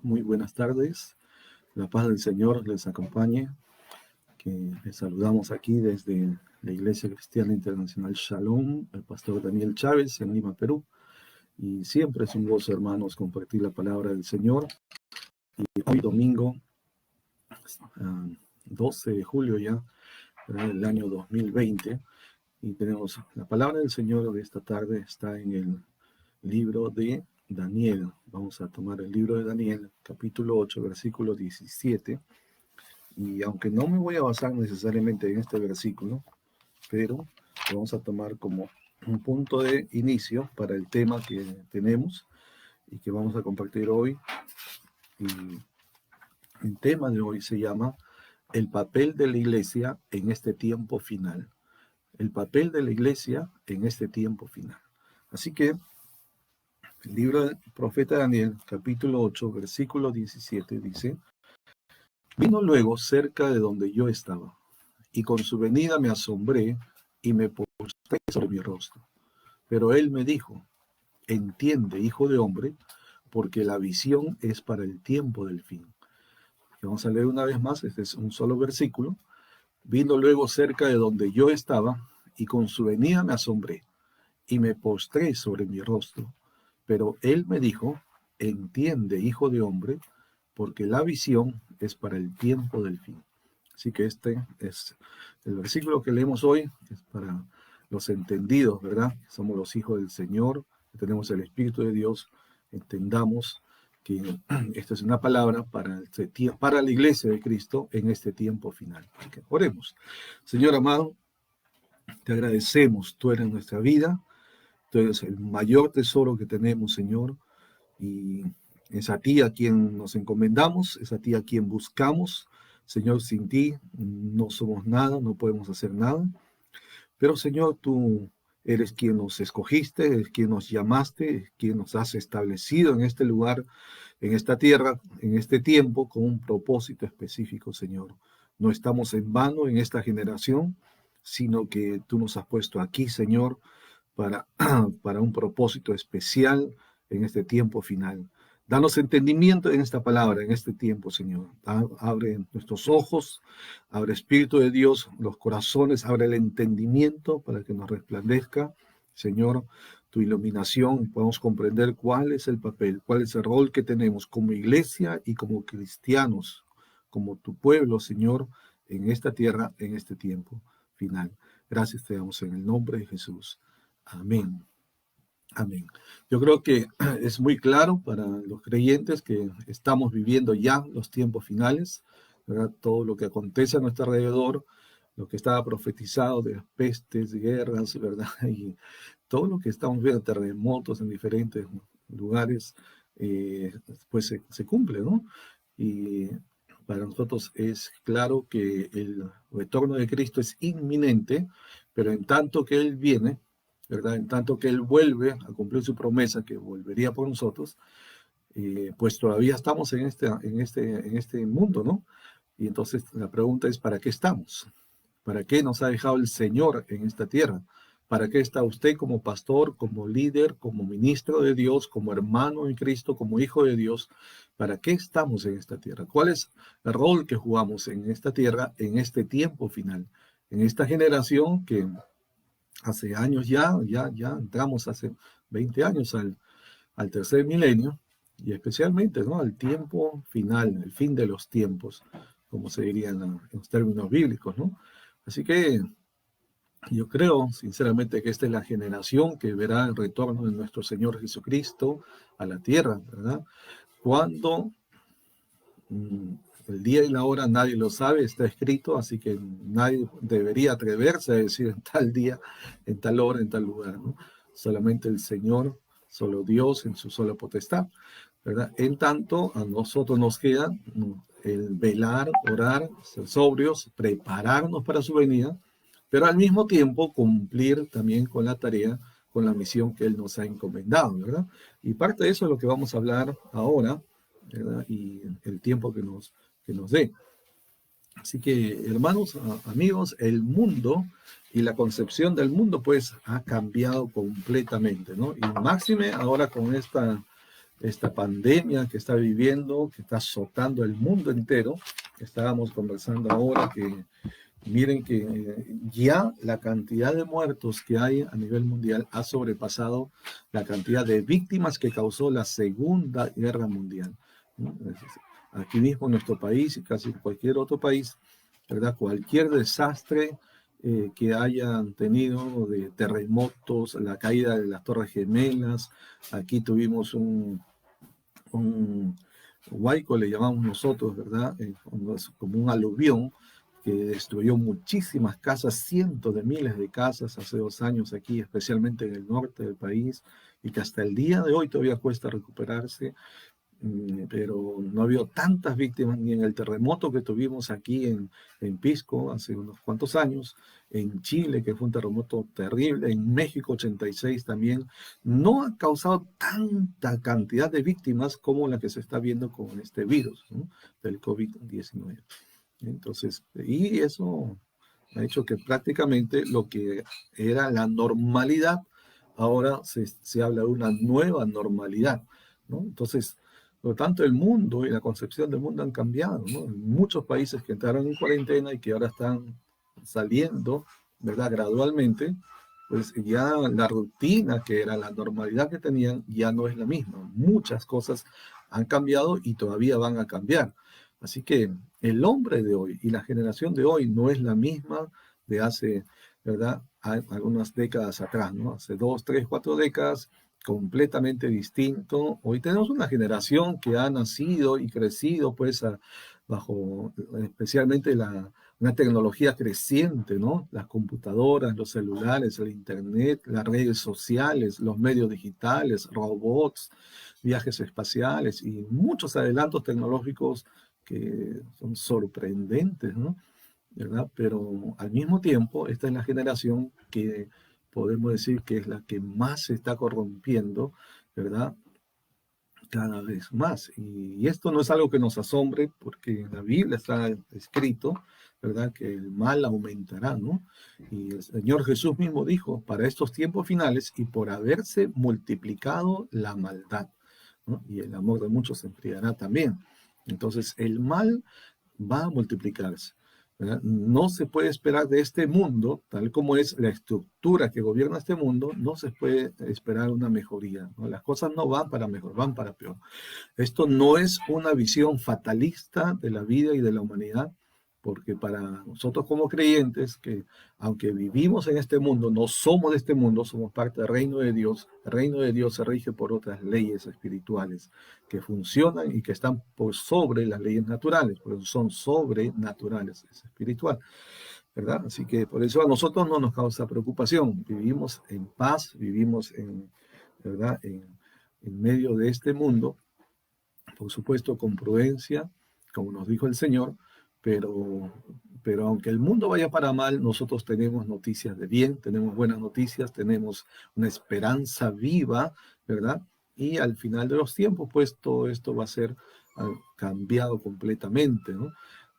Muy buenas tardes. La paz del Señor les acompañe. Que les saludamos aquí desde la Iglesia Cristiana Internacional Shalom, el pastor Daniel Chávez en Lima, Perú. Y siempre es un gozo, hermanos, compartir la palabra del Señor. Y hoy domingo, 12 de julio ya, del año 2020, y tenemos la palabra del Señor de esta tarde, está en el libro de Daniel. Vamos a tomar el libro de Daniel, capítulo 8, versículo 17. Y aunque no me voy a basar necesariamente en este versículo, pero lo vamos a tomar como un punto de inicio para el tema que tenemos y que vamos a compartir hoy. Y el tema de hoy se llama el papel de la iglesia en este tiempo final. El papel de la iglesia en este tiempo final. Así que el libro del profeta Daniel, capítulo 8, versículo 17, dice: Vino luego cerca de donde yo estaba, y con su venida me asombré y me postré sobre mi rostro. Pero él me dijo: Entiende, hijo de hombre, porque la visión es para el tiempo del fin. Y vamos a leer una vez más, este es un solo versículo. Vino luego cerca de donde yo estaba, y con su venida me asombré y me postré sobre mi rostro. Pero él me dijo: Entiende, hijo de hombre, porque la visión es para el tiempo del fin. Así que este es el versículo que leemos hoy, es para los entendidos, ¿verdad? Somos los hijos del Señor, tenemos el Espíritu de Dios, entendamos que esta es una palabra para la iglesia de Cristo en este tiempo final. Así que oremos. Señor amado, te agradecemos, tú eres nuestra vida, tú eres el mayor tesoro que tenemos, Señor, y es a ti a quien nos encomendamos, es a ti a quien buscamos. Señor, sin ti no somos nada, no podemos hacer nada. Pero Señor, tú eres quien nos escogiste, eres quien nos llamaste, eres quien nos has establecido en este lugar, en esta tierra, en este tiempo, con un propósito específico, Señor. No estamos en vano en esta generación, sino que tú nos has puesto aquí, Señor, para, para un propósito especial en este tiempo final. Danos entendimiento en esta palabra, en este tiempo, Señor. Abre nuestros ojos, abre Espíritu de Dios, los corazones, abre el entendimiento para que nos resplandezca, Señor, tu iluminación y podamos comprender cuál es el papel, cuál es el rol que tenemos como iglesia y como cristianos, como tu pueblo, Señor, en esta tierra, en este tiempo final. Gracias te damos en el nombre de Jesús. Amén. Amén. Yo creo que es muy claro para los creyentes que estamos viviendo ya los tiempos finales, ¿verdad? Todo lo que acontece a nuestro alrededor, lo que estaba profetizado de pestes, guerras, ¿verdad? Y todo lo que estamos viendo, terremotos en diferentes lugares, pues se cumple, ¿no? Y para nosotros es claro que el retorno de Cristo es inminente, pero en tanto que Él viene, ¿verdad? En tanto que Él vuelve a cumplir su promesa que volvería por nosotros, pues todavía estamos en este mundo, ¿no? Y entonces la pregunta es, ¿para qué estamos? ¿Para qué nos ha dejado el Señor en esta tierra? ¿Para qué está usted como pastor, como líder, como ministro de Dios, como hermano en Cristo, como hijo de Dios? ¿Para qué estamos en esta tierra? ¿Cuál es el rol que jugamos en esta tierra, en este tiempo final? En esta generación que hace años ya entramos hace 20 años al tercer milenio y especialmente, ¿no?, al tiempo final, el fin de los tiempos, como se diría en los términos bíblicos, ¿no? Así que yo creo sinceramente que esta es la generación que verá el retorno de nuestro Señor Jesucristo a la tierra, ¿verdad? Cuando el día y la hora nadie lo sabe, está escrito, así que nadie debería atreverse a decir en tal día, en tal hora, en tal lugar, ¿no? Solamente el Señor, solo Dios en su sola potestad, ¿verdad? En tanto, a nosotros nos queda el velar, orar, ser sobrios, prepararnos para su venida, pero al mismo tiempo cumplir también con la tarea, con la misión que Él nos ha encomendado, ¿verdad? Y parte de eso es lo que vamos a hablar ahora, ¿verdad? Y el tiempo que nos dé. Así que, hermanos, amigos, el mundo y la concepción del mundo, pues, ha cambiado completamente, ¿no? Y máxime ahora con esta esta pandemia que está viviendo, que está azotando el mundo entero. Estábamos conversando ahora que miren que ya la cantidad de muertos que hay a nivel mundial ha sobrepasado la cantidad de víctimas que causó la Segunda Guerra Mundial, ¿no? Aquí mismo en nuestro país y casi en cualquier otro país, ¿verdad? Cualquier desastre que hayan tenido de terremotos, la caída de las Torres Gemelas, aquí tuvimos un huaico, le llamamos nosotros, ¿verdad? Como un aluvión que destruyó muchísimas casas, cientos de miles de casas hace 2 años aquí, especialmente en el norte del país, y que hasta el día de hoy todavía cuesta recuperarse. Pero no ha habido tantas víctimas ni en el terremoto que tuvimos aquí en Pisco hace unos cuantos años, en Chile, que fue un terremoto terrible, en México 86 también. No ha causado tanta cantidad de víctimas como la que se está viendo con este virus, ¿no? Del COVID-19. Entonces, y eso ha hecho que prácticamente lo que era la normalidad, ahora se habla de una nueva normalidad, ¿no? Entonces, por lo tanto, el mundo y la concepción del mundo han cambiado, ¿no? En muchos países que entraron en cuarentena y que ahora están saliendo, ¿verdad? Gradualmente, pues ya la rutina que era la normalidad que tenían ya no es la misma. Muchas cosas han cambiado y todavía van a cambiar. Así que el hombre de hoy y la generación de hoy no es la misma de hace, ¿verdad? Algunas décadas atrás, ¿no? Hace 2, 3, 4 décadas, completamente distinto. Hoy tenemos una generación que ha nacido y crecido, pues, bajo especialmente una tecnología creciente, ¿no? Las computadoras, los celulares, el internet, las redes sociales, los medios digitales, robots, viajes espaciales y muchos adelantos tecnológicos que son sorprendentes, ¿no? ¿Verdad? Pero al mismo tiempo, esta es la generación que podemos decir que es la que más se está corrompiendo, ¿verdad? Cada vez más. Y esto no es algo que nos asombre, porque en la Biblia está escrito, ¿verdad? Que el mal aumentará, ¿no? Y el Señor Jesús mismo dijo, para estos tiempos finales y por haberse multiplicado la maldad, ¿no? Y el amor de muchos se enfriará también. Entonces, el mal va a multiplicarse, ¿verdad? No se puede esperar de este mundo, tal como es la estructura que gobierna este mundo, no se puede esperar una mejoría, ¿no? Las cosas no van para mejor, van para peor. Esto no es una visión fatalista de la vida y de la humanidad, porque para nosotros como creyentes, que aunque vivimos en este mundo, no somos de este mundo, somos parte del reino de Dios. El reino de Dios se rige por otras leyes espirituales que funcionan y que están por sobre las leyes naturales, por eso son sobrenaturales, es espiritual, ¿verdad? Así que por eso a nosotros no nos causa preocupación, vivimos en paz, vivimos ¿verdad? En medio de este mundo, por supuesto con prudencia, como nos dijo el Señor, pero, pero aunque el mundo vaya para mal, nosotros tenemos noticias de bien, tenemos buenas noticias, tenemos una esperanza viva, ¿verdad? Y al final de los tiempos, pues todo esto va a ser cambiado completamente, ¿no?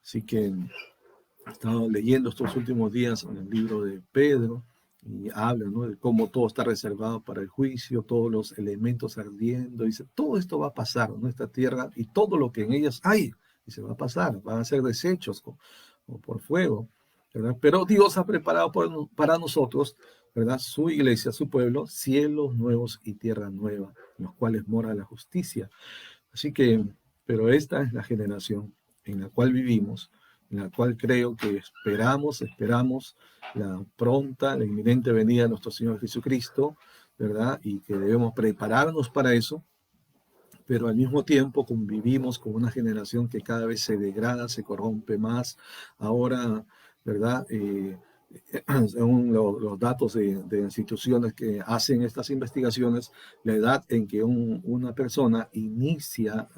Así que he estado leyendo estos últimos días en el libro de Pedro y habla, ¿no? De cómo todo está reservado para el juicio, todos los elementos ardiendo. Dice, todo esto va a pasar, ¿no? Esta tierra y todo lo que en ellas hay, y se va a pasar, van a ser desechos o por fuego, ¿verdad? Pero Dios ha preparado para nosotros, ¿verdad? Su iglesia, su pueblo, cielos nuevos y tierra nueva, en los cuales mora la justicia. Así que, pero esta es la generación en la cual vivimos, en la cual creo que esperamos la pronta, la inminente venida de nuestro Señor Jesucristo, ¿verdad? Y que debemos prepararnos para eso, pero al mismo tiempo convivimos con una generación que cada vez se degrada, se corrompe más. Ahora, ¿verdad? Según los datos de instituciones que hacen estas investigaciones, la edad en que una persona inicia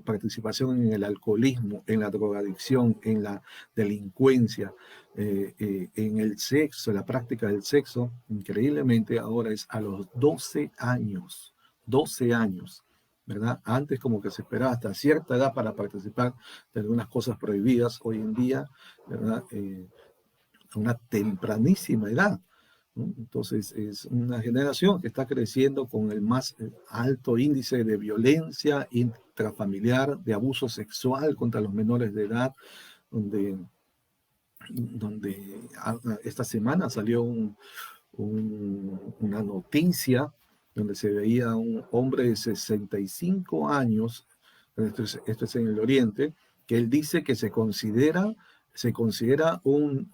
participación en el alcoholismo, en la drogadicción, en la delincuencia, en el sexo, la práctica del sexo, increíblemente ahora es a los 12 años. 12 años. ¿Verdad? Antes como que se esperaba hasta cierta edad para participar de algunas cosas prohibidas. Hoy en día, ¿verdad? A una tempranísima edad. ¿no? Entonces, es una generación que está creciendo con el más alto índice de violencia intrafamiliar, de abuso sexual contra los menores de edad, donde, esta semana salió una noticia donde se veía un hombre de 65 años, esto es en el Oriente, que él dice que se considera un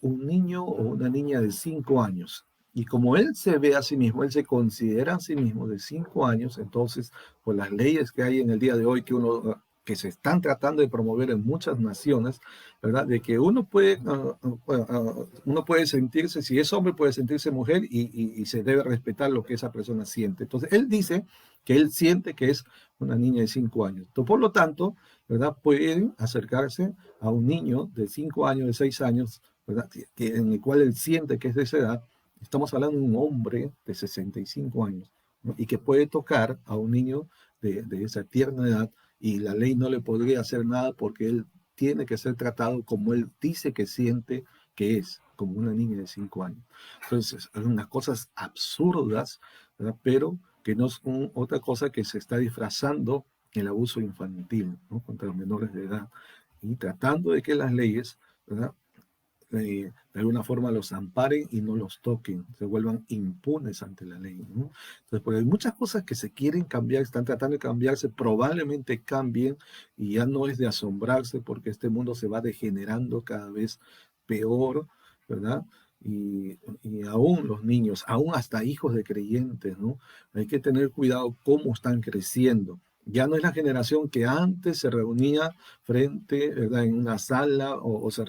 niño o una niña de 5 años. Y como él se ve a sí mismo, él se considera a sí mismo de 5 años, entonces, por las leyes que hay en el día de hoy que se están tratando de promover en muchas naciones, ¿verdad? De que uno puede sentirse, si es hombre, puede sentirse mujer y se debe respetar lo que esa persona siente. Entonces, él dice que él siente que es una niña de 5 años. Entonces, por lo tanto, ¿verdad? Pueden acercarse a un niño de 5 años, de 6 años, ¿verdad? En el cual él siente que es de esa edad. Estamos hablando de un hombre de 65 años, ¿no? Y que puede tocar a un niño de esa tierna edad y la ley no le podría hacer nada porque él tiene que ser tratado como él dice que siente que es, como una niña de 5 años. Entonces, son unas cosas absurdas, ¿verdad? Pero que no es otra cosa que se está disfrazando el abuso infantil, ¿no? Contra los menores de edad y tratando de que las leyes, ¿verdad? De alguna forma los amparen y no los toquen, se vuelvan impunes ante la ley, ¿no? Entonces, porque hay muchas cosas que se quieren cambiar, están tratando de cambiarse, probablemente cambien y ya no es de asombrarse porque este mundo se va degenerando cada vez peor, ¿verdad? Y aún los niños, aún hasta hijos de creyentes, ¿no? Hay que tener cuidado cómo están creciendo. Ya no es la generación que antes se reunía frente, ¿verdad? En una sala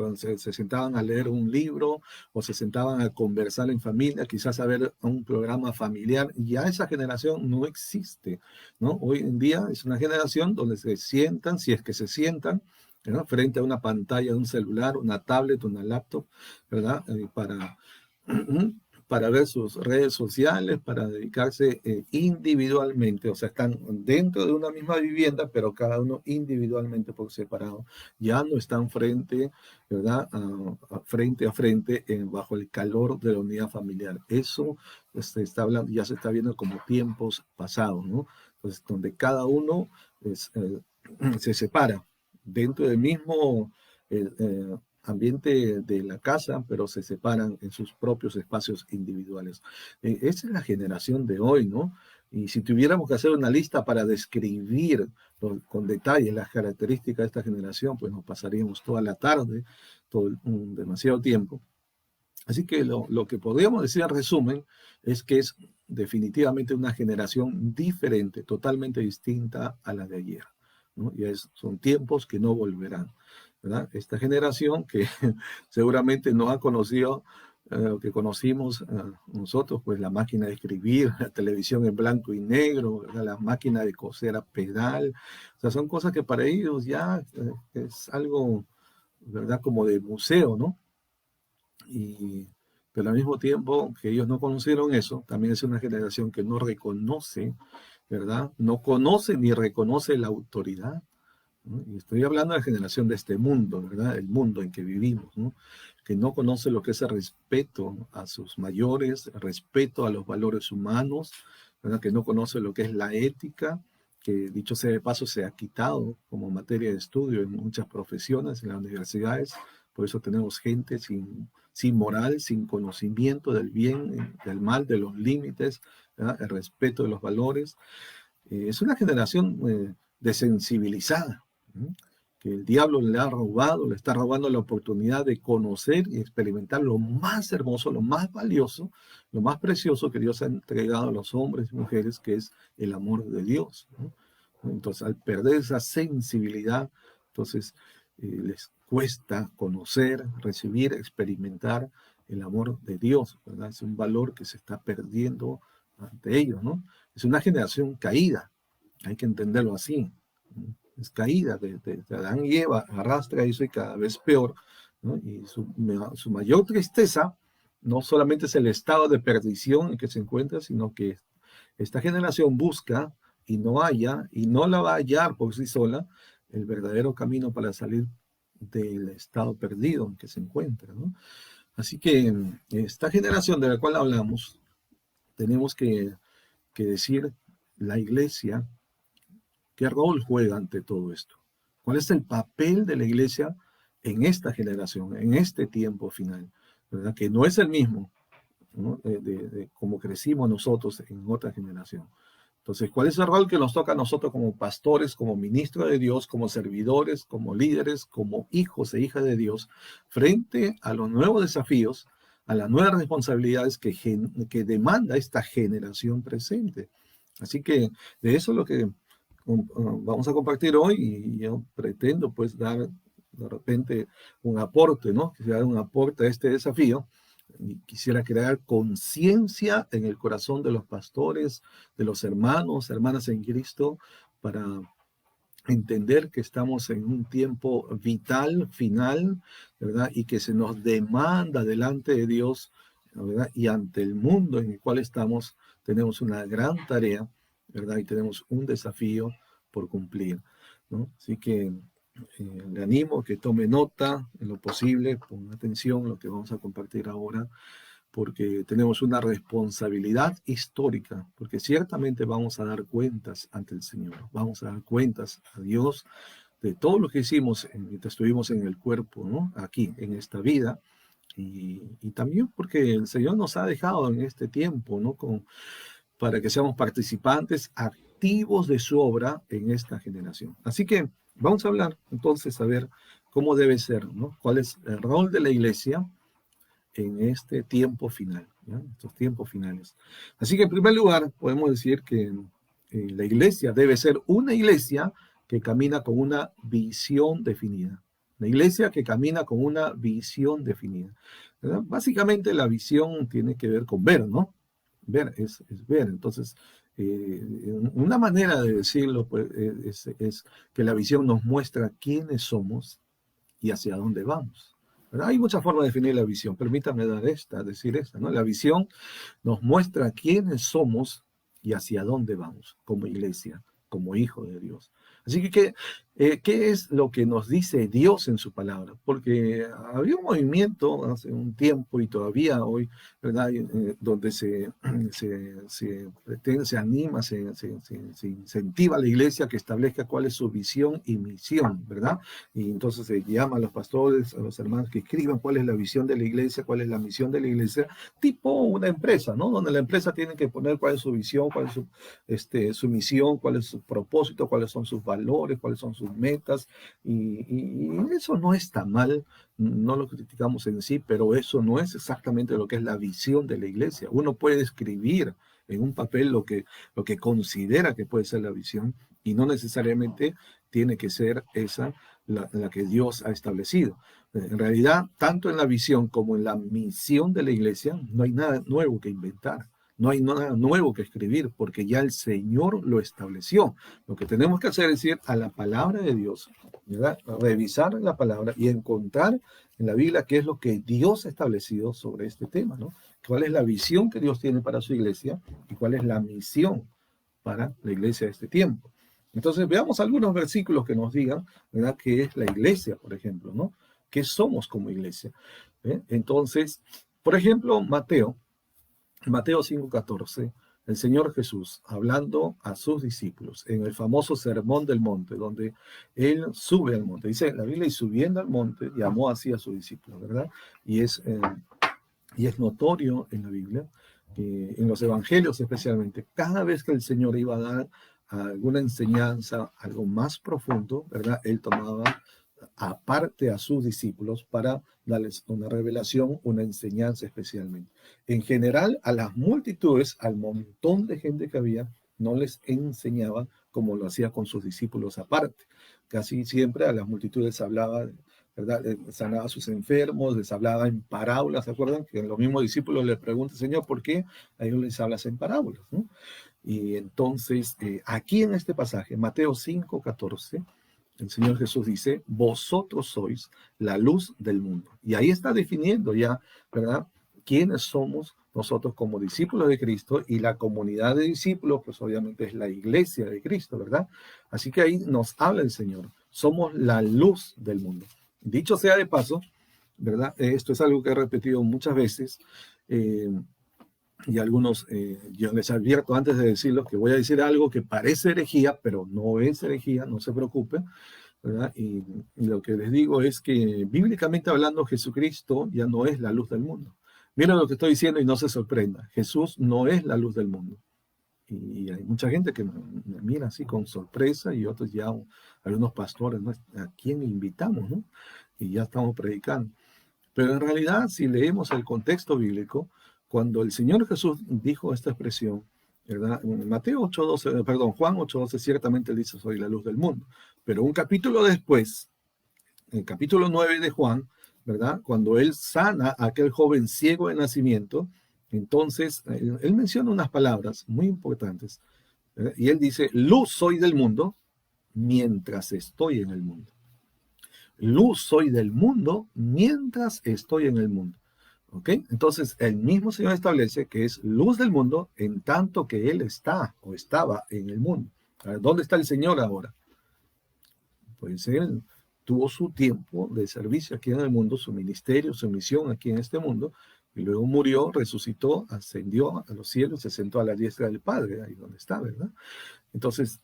se sentaban a leer un libro o se sentaban a conversar en familia, quizás a ver un programa familiar. Ya esa generación no existe, ¿no? Hoy en día es una generación donde se sientan, si es que se sientan, ¿verdad? Frente a una pantalla de un celular, una tablet, una laptop, ¿verdad? Para ver sus redes sociales, para dedicarse individualmente, o sea, están dentro de una misma vivienda, pero cada uno individualmente por separado. Ya no están frente, ¿verdad? Frente a frente, bajo el calor de la unidad familiar. Eso está hablando, ya se está viendo como tiempos pasados, ¿no? Entonces, donde cada uno se separa dentro del mismo ambiente de la casa, pero se separan en sus propios espacios individuales. Esa es la generación de hoy, ¿no? Y si tuviéramos que hacer una lista para describir con detalle las características de esta generación, pues nos pasaríamos toda la tarde, demasiado tiempo. Así que lo que podríamos decir en resumen es que es definitivamente una generación diferente, totalmente distinta a la de ayer, ¿no? Son tiempos que no volverán, ¿verdad? Esta generación que seguramente no ha conocido lo que conocimos nosotros, pues la máquina de escribir, la televisión en blanco y negro, ¿verdad? La máquina de coser a pedal, o sea, son cosas que para ellos ya es algo, ¿verdad? Como de museo, ¿no? Y, pero al mismo tiempo que ellos no conocieron eso, también es una generación que no reconoce, ¿verdad? No conoce ni reconoce la autoridad, ¿no? Y estoy hablando de la generación de este mundo, ¿verdad? El mundo en que vivimos, ¿no? Que no conoce lo que es el respeto a sus mayores, el respeto a los valores humanos, ¿verdad? Que no conoce lo que es la ética, que dicho sea de paso se ha quitado como materia de estudio en muchas profesiones, en las universidades. Por eso tenemos gente sin moral, sin conocimiento del bien, del mal, de los límites, ¿verdad? El respeto de los valores. Es una generación desensibilizada, ¿no? Que el diablo le ha robado, le está robando la oportunidad de conocer y experimentar lo más hermoso, lo más valioso, lo más precioso que Dios ha entregado a los hombres y mujeres, que es el amor de Dios, ¿no? Entonces, al perder esa sensibilidad, entonces les cuesta conocer, recibir, experimentar el amor de Dios, ¿verdad? Es un valor que se está perdiendo ante ellos, ¿no? Es una generación caída, hay que entenderlo así, ¿no? Es caída, de Adán y Eva arrastra eso y cada vez peor, ¿no? Y su mayor tristeza no solamente es el estado de perdición en que se encuentra, sino que esta generación busca y no halla, y no la va a hallar por sí sola, el verdadero camino para salir del estado perdido en que se encuentra, ¿no? Así que esta generación de la cual hablamos, tenemos que decir la iglesia, ¿qué rol juega ante todo esto? ¿Cuál es el papel de la iglesia en esta generación, en este tiempo final? ¿Verdad? Que no es el mismo, ¿no? De cómo crecimos nosotros en otra generación. Entonces, ¿cuál es el rol que nos toca a nosotros como pastores, como ministros de Dios, como servidores, como líderes, como hijos e hijas de Dios, frente a los nuevos desafíos, a las nuevas responsabilidades que demanda esta generación presente? Así que de eso es lo que vamos a compartir hoy, y yo pretendo pues dar de repente un aporte, ¿no? Quisiera dar un aporte a este desafío. Y quisiera crear conciencia en el corazón de los pastores, de los hermanos, hermanas en Cristo, para entender que estamos en un tiempo vital, final, ¿verdad? Y que se nos demanda delante de Dios, ¿verdad? Y ante el mundo en el cual estamos, tenemos una gran tarea, ¿verdad? Y tenemos un desafío por cumplir, ¿no? Así que le animo a que tome nota en lo posible, ponga atención a lo que vamos a compartir ahora, porque tenemos una responsabilidad histórica, porque ciertamente vamos a dar cuentas ante el Señor, vamos a dar cuentas a Dios de todo lo que hicimos mientras estuvimos en el cuerpo, ¿no? Aquí, en esta vida, y también porque el Señor nos ha dejado en este tiempo, ¿no? Para que seamos participantes activos de su obra en esta generación. Así que vamos a hablar entonces, a ver cómo debe ser, ¿no? ¿Cuál es el rol de la iglesia en este tiempo final, ¿ya? Estos tiempos finales? Así que en primer lugar podemos decir que la iglesia debe ser una iglesia que camina con una visión definida. La iglesia que camina con una visión definida, ¿verdad? Básicamente la visión tiene que ver con ver, ¿no? Ver es ver. Entonces, una manera de decirlo pues, es que la visión nos muestra quiénes somos y hacia dónde vamos, ¿verdad? Hay muchas formas de definir la visión. Permítame decir esta, ¿no? La visión nos muestra quiénes somos y hacia dónde vamos como iglesia, como hijo de Dios. Así que, ¿qué es lo que nos dice Dios en su palabra? Porque había un movimiento hace un tiempo y todavía hoy, ¿verdad? Donde se anima, se incentiva a la iglesia que establezca cuál es su visión y misión, ¿verdad? Y entonces se llama a los pastores, a los hermanos que escriban cuál es la visión de la iglesia, cuál es la misión de la iglesia, tipo una empresa, ¿no? Donde la empresa tiene que poner cuál es su visión, cuál es su misión, cuál es su propósito, cuáles son sus valores, cuáles son sus metas, y eso no está mal, no lo criticamos en sí, pero eso no es exactamente lo que es la visión de la iglesia. Uno puede escribir en un papel lo que considera que puede ser la visión, y no necesariamente tiene que ser esa la que Dios ha establecido. En realidad, tanto en la visión como en la misión de la iglesia, no hay nada nuevo que inventar. No hay nada nuevo que escribir, porque ya el Señor lo estableció. Lo que tenemos que hacer es ir a la palabra de Dios, ¿verdad? Revisar la palabra y encontrar en la Biblia qué es lo que Dios ha establecido sobre este tema, ¿no? ¿Cuál es la visión que Dios tiene para su iglesia y cuál es la misión para la iglesia de este tiempo? Entonces, veamos algunos versículos que nos digan, ¿verdad?, qué es la iglesia, por ejemplo, ¿no? ¿Qué somos como iglesia? Entonces, por ejemplo, Mateo 5:14, el Señor Jesús hablando a sus discípulos en el famoso Sermón del Monte, donde Él sube al monte. Dice la Biblia, y subiendo al monte, llamó así a sus discípulos, ¿verdad? Y es notorio en la Biblia, en los evangelios especialmente, cada vez que el Señor iba a dar alguna enseñanza, algo más profundo, ¿verdad? Él tomaba aparte a sus discípulos para darles una revelación, una enseñanza especialmente. En general, a las multitudes, al montón de gente que había, no les enseñaba como lo hacía con sus discípulos aparte. Casi siempre a las multitudes hablaba, ¿verdad? Sanaba a sus enfermos, les hablaba en parábolas. ¿Se acuerdan? Que los mismos discípulos les preguntan, Señor, ¿por qué a ellos les hablas en parábolas, ¿no? Y entonces, aquí en este pasaje, Mateo 5:14, el Señor Jesús dice, vosotros sois la luz del mundo. Y ahí está definiendo ya, ¿verdad?, quiénes somos nosotros como discípulos de Cristo, y la comunidad de discípulos, pues obviamente es la iglesia de Cristo, ¿verdad? Así que ahí nos habla el Señor, somos la luz del mundo. Dicho sea de paso, ¿verdad? Esto es algo que he repetido muchas veces. Y algunos, yo les advierto antes de decirlo que voy a decir algo que parece herejía, pero no es herejía, no se preocupe, ¿verdad? Y lo que les digo es que bíblicamente hablando, Jesucristo ya no es la luz del mundo. Miren lo que estoy diciendo y no se sorprenda. Jesús no es la luz del mundo. Y hay mucha gente que me mira así con sorpresa y otros ya, algunos pastores, ¿no? ¿A quién invitamos, no? Y ya estamos predicando. Pero en realidad, si leemos el contexto bíblico, cuando el Señor Jesús dijo esta expresión, ¿verdad? En Mateo 8:12, perdón, Juan 8:12, ciertamente él dice, soy la luz del mundo. Pero un capítulo después, en el capítulo 9 de Juan, ¿verdad? Cuando él sana a aquel joven ciego de nacimiento, entonces él menciona unas palabras muy importantes, ¿verdad? Y él dice, luz soy del mundo mientras estoy en el mundo. Luz soy del mundo mientras estoy en el mundo. ¿Ok? Entonces, el mismo Señor establece que es luz del mundo en tanto que Él está o estaba en el mundo. ¿Dónde está el Señor ahora? Pues Él tuvo su tiempo de servicio aquí en el mundo, su ministerio, su misión aquí en este mundo, y luego murió, resucitó, ascendió a los cielos, se sentó a la diestra del Padre, ahí donde está, ¿verdad? Entonces,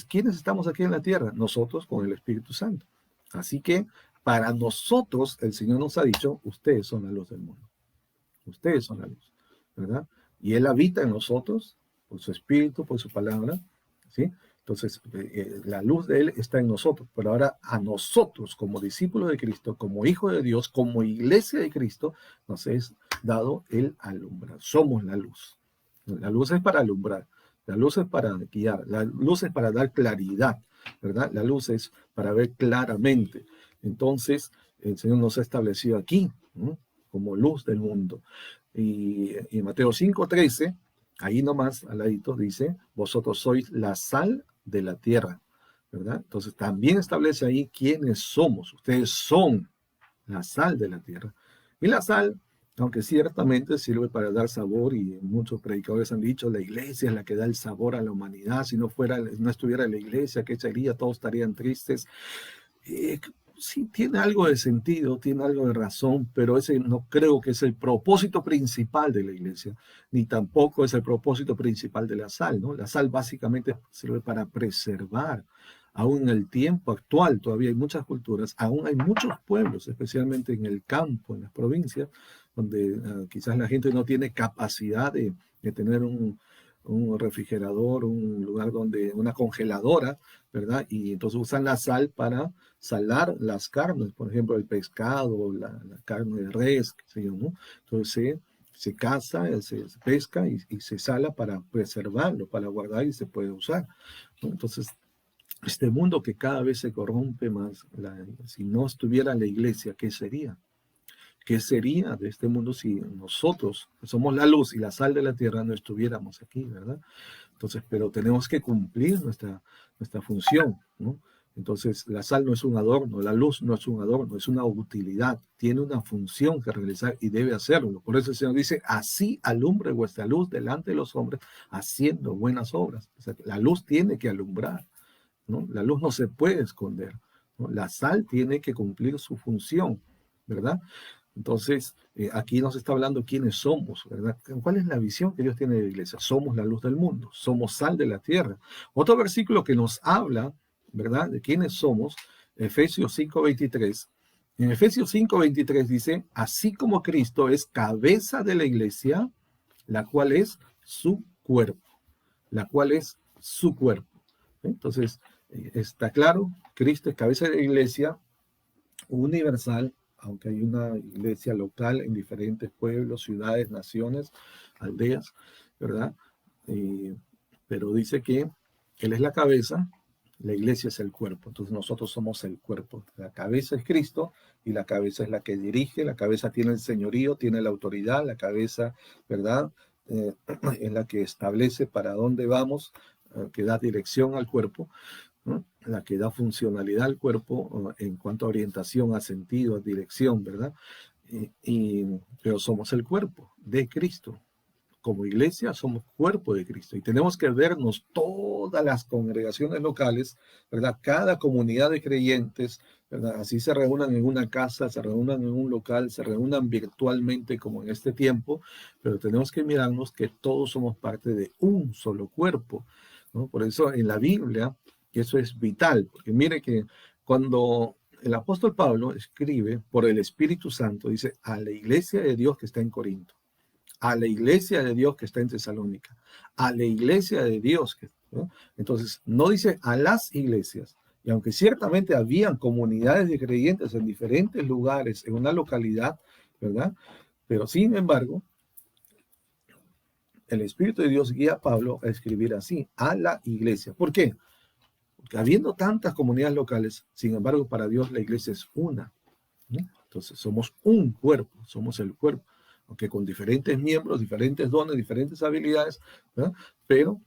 ¿quiénes estamos aquí en la tierra? Nosotros con el Espíritu Santo. Así que para nosotros el Señor nos ha dicho, ustedes son la luz del mundo. Ustedes son la luz, ¿verdad? Y Él habita en nosotros por su Espíritu, por su palabra, ¿sí? Entonces, la luz de Él está en nosotros, pero ahora a nosotros como discípulos de Cristo, como hijos de Dios, como iglesia de Cristo, nos es dado el alumbrar. Somos la luz. La luz es para alumbrar, la luz es para guiar, la luz es para dar claridad, ¿verdad? La luz es para ver claramente. Entonces, el Señor nos ha establecido aquí, ¿no? Como luz del mundo. Y Mateo 5:13, ahí nomás al ladito dice, vosotros sois la sal de la tierra, ¿verdad? Entonces también establece ahí quiénes somos. Ustedes son la sal de la tierra. Y la sal, aunque ciertamente sirve para dar sabor, y muchos predicadores han dicho, la iglesia es la que da el sabor a la humanidad, si no estuviera la iglesia, ¿qué sería? Todos estarían tristes. Eh, sí, tiene algo de sentido, tiene algo de razón, pero ese no creo que es el propósito principal de la iglesia, ni tampoco es el propósito principal de la sal, ¿no? La sal básicamente sirve para preservar. Aún en el tiempo actual todavía hay muchas culturas, aún hay muchos pueblos, especialmente en el campo, en las provincias, donde quizás la gente no tiene capacidad de tener un refrigerador, un lugar donde, una congeladora, ¿verdad? Y entonces usan la sal para salar las carnes, por ejemplo, el pescado, la carne de res, qué sé yo, ¿no? Entonces se caza, se pesca y se sala para preservarlo, para guardar y se puede usar, ¿no? Entonces, este mundo que cada vez se corrompe más, si no estuviera la iglesia, ¿qué sería? ¿Qué sería de este mundo si nosotros, que somos la luz y la sal de la tierra, no estuviéramos aquí, ¿verdad? Entonces, pero tenemos que cumplir nuestra función, ¿no? Entonces, la sal no es un adorno, la luz no es un adorno, es una utilidad, tiene una función que realizar y debe hacerlo. Por eso el Señor dice, así alumbre vuestra luz delante de los hombres, haciendo buenas obras. O sea, la luz tiene que alumbrar, ¿no? La luz no se puede esconder, ¿no? La sal tiene que cumplir su función, ¿verdad? Entonces, aquí nos está hablando quiénes somos, ¿verdad? ¿Cuál es la visión que Dios tiene de la iglesia? Somos la luz del mundo, somos sal de la tierra. Otro versículo que nos habla, ¿verdad? De quiénes somos, Efesios 5:23. En Efesios 5:23 dice, así como Cristo es cabeza de la iglesia, la cual es su cuerpo, la cual es su cuerpo. Entonces, está claro, Cristo es cabeza de la iglesia universal, aunque hay una iglesia local en diferentes pueblos, ciudades, naciones, aldeas, ¿verdad? Eh, pero dice que Él es la cabeza, la iglesia es el cuerpo, entonces nosotros somos el cuerpo. La cabeza es Cristo y la cabeza es la que dirige, la cabeza tiene el señorío, tiene la autoridad, la cabeza, ¿verdad? Es la que establece para dónde vamos, que da dirección al cuerpo, ¿no? La que da funcionalidad al cuerpo en cuanto a orientación, a sentido, a dirección, ¿verdad? Pero somos el cuerpo de Cristo. Como iglesia somos cuerpo de Cristo y tenemos que vernos todas las congregaciones locales, ¿verdad? Cada comunidad de creyentes, ¿verdad? Así se reúnan en una casa, se reúnan en un local, se reúnan virtualmente como en este tiempo, pero tenemos que mirarnos que todos somos parte de un solo cuerpo, ¿no? Por eso en la Biblia, y eso es vital, porque mire que cuando el apóstol Pablo escribe por el Espíritu Santo, dice a la iglesia de Dios que está en Corinto, a la iglesia de Dios que está en Tesalónica, a la iglesia de Dios. ¿No? Entonces, no dice a las iglesias. Y aunque ciertamente habían comunidades de creyentes en diferentes lugares, en una localidad, ¿verdad? Pero sin embargo, el Espíritu de Dios guía a Pablo a escribir así, a la iglesia. ¿Por qué? Porque habiendo tantas comunidades locales, sin embargo, para Dios la iglesia es una. ¿No? Entonces, somos un cuerpo, somos el cuerpo, aunque con diferentes miembros, diferentes dones, diferentes habilidades, ¿verdad? Pero,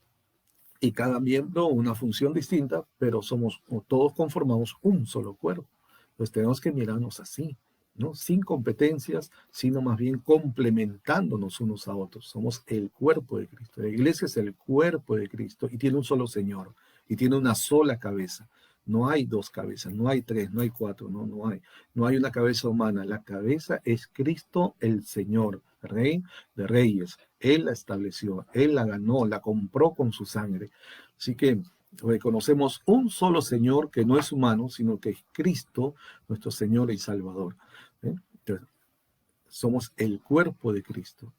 y cada miembro una función distinta, pero somos, o todos conformamos un solo cuerpo. Entonces, tenemos que mirarnos así, ¿no? Sin competencias, sino más bien complementándonos unos a otros. Somos el cuerpo de Cristo. La iglesia es el cuerpo de Cristo y tiene un solo Señor y tiene una sola cabeza. No hay dos cabezas, no hay tres, no hay cuatro, no, no hay. No hay una cabeza humana. La cabeza es Cristo el Señor, Rey de Reyes. Él la estableció, Él la ganó, la compró con su sangre. Así que reconocemos un solo Señor que no es humano, sino que es Cristo, nuestro Señor y Salvador. Entonces, somos el cuerpo de Cristo.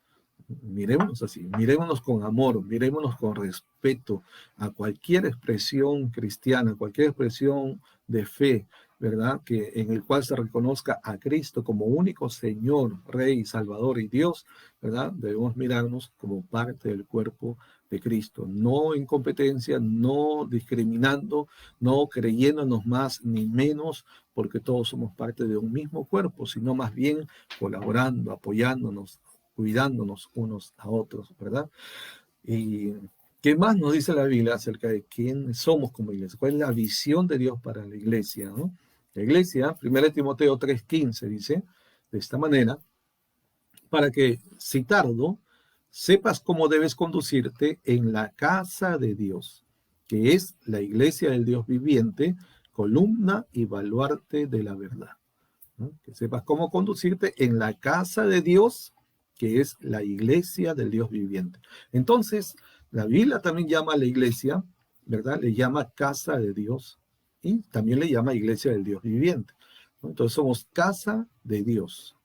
Mirémonos así, mirémonos con amor, mirémonos con respeto a cualquier expresión cristiana, cualquier expresión de fe, ¿verdad? Que en el cual se reconozca a Cristo como único Señor, Rey, Salvador y Dios, ¿verdad? Debemos mirarnos como parte del cuerpo de Cristo, no en competencia, no discriminando, no creyéndonos más ni menos, porque todos somos parte de un mismo cuerpo, sino más bien colaborando, apoyándonos, cuidándonos unos a otros, ¿verdad? Y ¿qué más nos dice la Biblia acerca de quién somos como iglesia? ¿Cuál es la visión de Dios para la iglesia? ¿No? La iglesia, 1 Timoteo 3:15 dice, de esta manera, para que, citando, sepas cómo debes conducirte en la casa de Dios, que es la iglesia del Dios viviente, columna y baluarte de la verdad. ¿No? Que sepas cómo conducirte en la casa de Dios, que es la iglesia del Dios viviente. Entonces, la Biblia también llama a la iglesia, ¿verdad? Le llama casa de Dios y también le llama iglesia del Dios viviente. ¿No? Entonces, somos casa de Dios.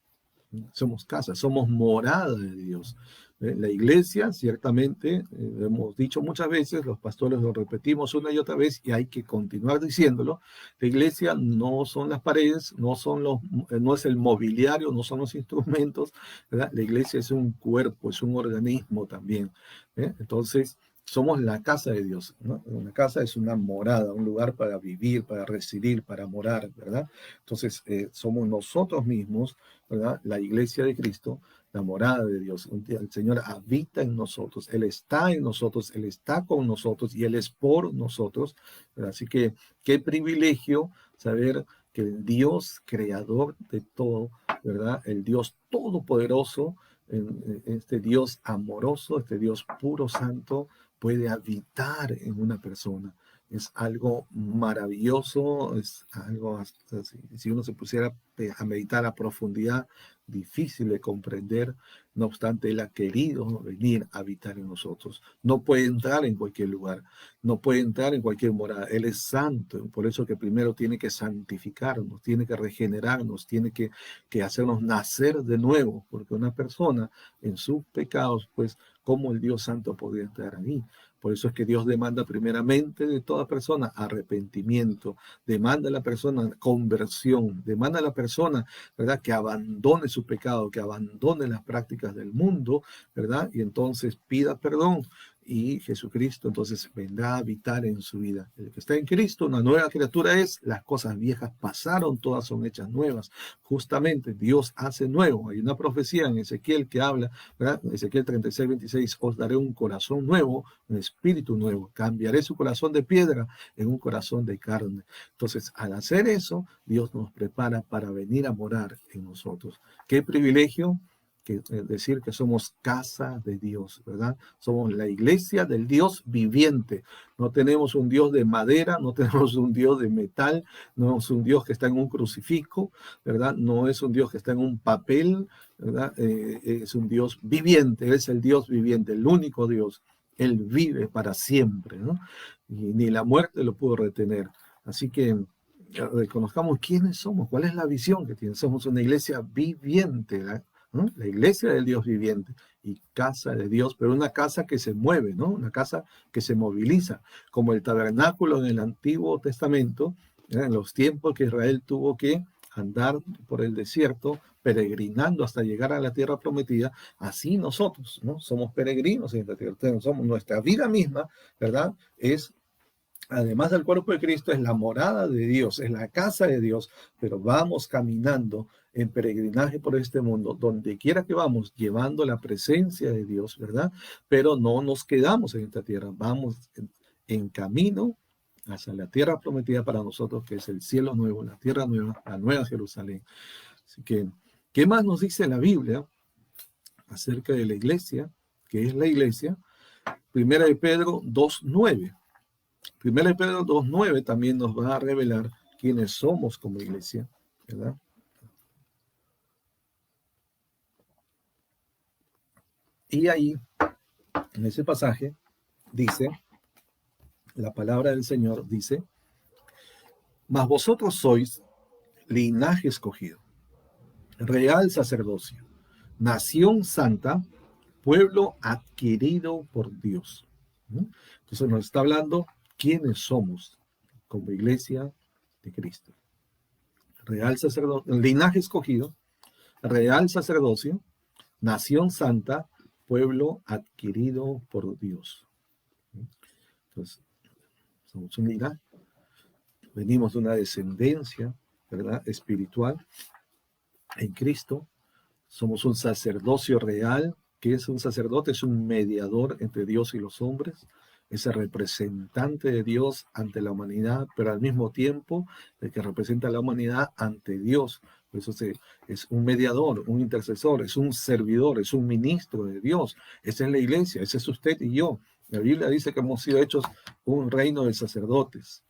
Somos casa, somos morada de Dios. La iglesia, ciertamente, hemos dicho muchas veces, los pastores lo repetimos una y otra vez y hay que continuar diciéndolo, la iglesia no son las paredes, no es el mobiliario, no son los instrumentos, ¿verdad? La iglesia es un cuerpo, es un organismo también. Entonces, somos la casa de Dios, ¿no? Una casa es una morada, un lugar para vivir, para residir, para morar, ¿verdad? Entonces, somos nosotros mismos, ¿verdad? La iglesia de Cristo, la morada de Dios. El Señor habita en nosotros, Él está en nosotros, Él está con nosotros y Él es por nosotros, ¿verdad? Así que qué privilegio saber que el Dios creador de todo, ¿verdad? El Dios todopoderoso, este Dios amoroso, este Dios puro, santo, puede habitar en una persona. Es algo maravilloso, es algo, si uno se pusiera a meditar a profundidad, difícil de comprender. No obstante, Él ha querido venir a habitar en nosotros. No puede entrar en cualquier lugar, no puede entrar en cualquier morada. Él es santo, por eso que primero tiene que santificarnos, tiene que regenerarnos, tiene que hacernos nacer de nuevo, porque una persona en sus pecados, pues, ¿cómo el Dios Santo podría entrar ahí? Por eso es que Dios demanda primeramente de toda persona arrepentimiento, demanda a la persona conversión, demanda a la persona, ¿verdad?, que abandone su pecado, que abandone las prácticas del mundo, ¿verdad? Y entonces pida perdón y Jesucristo entonces vendrá a habitar en su vida. El que está en Cristo, una nueva criatura es, las cosas viejas pasaron, todas son hechas nuevas. Justamente Dios hace nuevo. Hay una profecía en Ezequiel que habla, ¿verdad? Ezequiel 36:26, os daré un corazón nuevo, un espíritu nuevo, cambiaré su corazón de piedra en un corazón de carne. Entonces, al hacer eso, Dios nos prepara para venir a morar en nosotros. Qué privilegio decir que somos casa de Dios, ¿verdad? Somos la iglesia del Dios viviente. No tenemos un Dios de madera, no tenemos un Dios de metal, no es un Dios que está en un crucifijo, ¿verdad? No es un Dios que está en un papel, ¿verdad? Es un Dios viviente, Él es el Dios viviente, el único Dios. Él vive para siempre, ¿no? Y ni la muerte lo pudo retener. Así que reconozcamos quiénes somos, cuál es la visión que tiene. Somos una iglesia viviente, ¿no? La iglesia del Dios viviente y casa de Dios, pero una casa que se mueve, ¿no? Una casa que se moviliza, como el tabernáculo en el Antiguo Testamento, en los tiempos que Israel tuvo que andar por el desierto, peregrinando hasta llegar a la tierra prometida. Así nosotros, ¿no? Somos peregrinos en esta tierra. Somos, nuestra vida misma, ¿verdad? Es, además del cuerpo de Cristo, es la morada de Dios, es la casa de Dios, pero vamos caminando en peregrinaje por este mundo, donde quiera que vamos, llevando la presencia de Dios, ¿verdad? Pero no nos quedamos en esta tierra, vamos en camino hacia la tierra prometida para nosotros, que es el cielo nuevo, la tierra nueva, la nueva Jerusalén. Así que, ¿qué más nos dice la Biblia acerca de la iglesia? ¿Qué es la iglesia? Primera de Pedro 2:9. Primera de Pedro 2:9 también nos va a revelar quiénes somos como iglesia, ¿verdad? Y ahí, en ese pasaje, dice, la palabra del Señor dice, mas vosotros sois linaje escogido, real sacerdocio, nación santa, pueblo adquirido por Dios. Entonces nos está hablando quiénes somos como iglesia de Cristo. Real sacerdocio, linaje escogido, real sacerdocio, nación santa, pueblo adquirido por Dios. Entonces, somos un linaje, venimos de una descendencia, ¿verdad?, espiritual en Cristo. Somos un sacerdocio real. ¿Qué es un sacerdote? Es un mediador entre Dios y los hombres, es el representante de Dios ante la humanidad, pero al mismo tiempo el que representa a la humanidad ante Dios. Por eso es un mediador, un intercesor, es un servidor, es un ministro de Dios. Esa es la iglesia, ese es usted y yo. La Biblia dice que hemos sido hechos un reino de sacerdotes.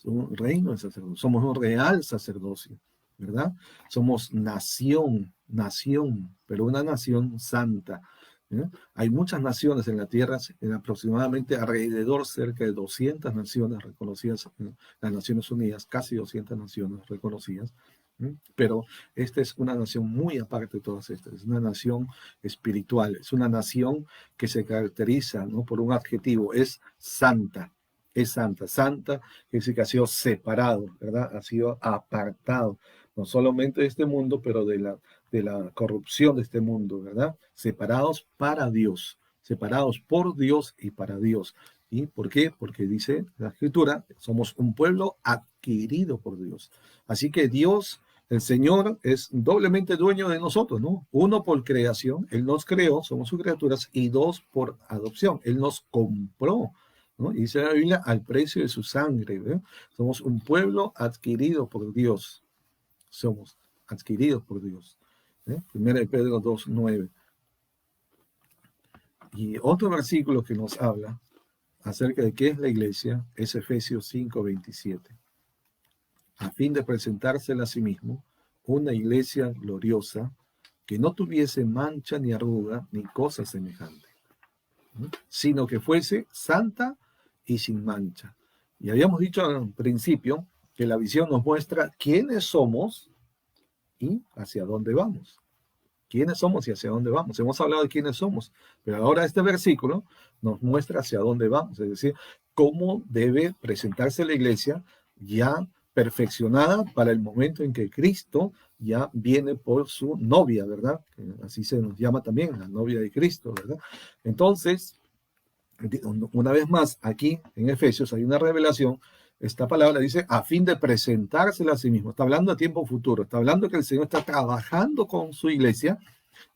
Un reino de sacerdotes. Somos un real sacerdocio, ¿verdad? Somos nación, pero una nación santa. Hay muchas naciones en la tierra, en aproximadamente alrededor cerca de 200 naciones reconocidas en las Naciones Unidas, casi 200 naciones reconocidas, pero esta es una nación muy aparte de todas estas, es una nación espiritual, es una nación que se caracteriza, ¿no?, por un adjetivo, es santa. Es santa, santa, que dice que ha sido separado, ¿verdad? Ha sido apartado, no solamente de este mundo, pero de la corrupción de este mundo, ¿verdad? Separados para Dios, separados por Dios y para Dios. ¿Y por qué? Porque dice la Escritura, somos un pueblo adquirido por Dios. Así que Dios, el Señor, es doblemente dueño de nosotros, ¿no? Uno, por creación, Él nos creó, somos sus criaturas, y dos, por adopción, Él nos compró, ¿no? Y dice la Biblia, al precio de su sangre, ¿verdad? Somos un pueblo adquirido por Dios. Somos adquiridos por Dios. Primera de Pedro 2:9. Y otro versículo que nos habla acerca de qué es la iglesia es Efesios 5:27. A fin de presentársela a sí mismo, una iglesia gloriosa, que no tuviese mancha ni arruga ni cosa semejante, sino que fuese santa y sin mancha. Y habíamos dicho al principio que la visión nos muestra quiénes somos y hacia dónde vamos. ¿Quiénes somos y hacia dónde vamos? Hemos hablado de quiénes somos, pero ahora este versículo nos muestra hacia dónde vamos, es decir, cómo debe presentarse la iglesia ya perfeccionada para el momento en que Cristo ya viene por su novia, ¿verdad? Así se nos llama también, la novia de Cristo, ¿verdad? Entonces, una vez más, aquí en Efesios hay una revelación. Esta palabra dice, a fin de presentársela a sí mismo. Está hablando a tiempo futuro. Está hablando que el Señor está trabajando con su iglesia.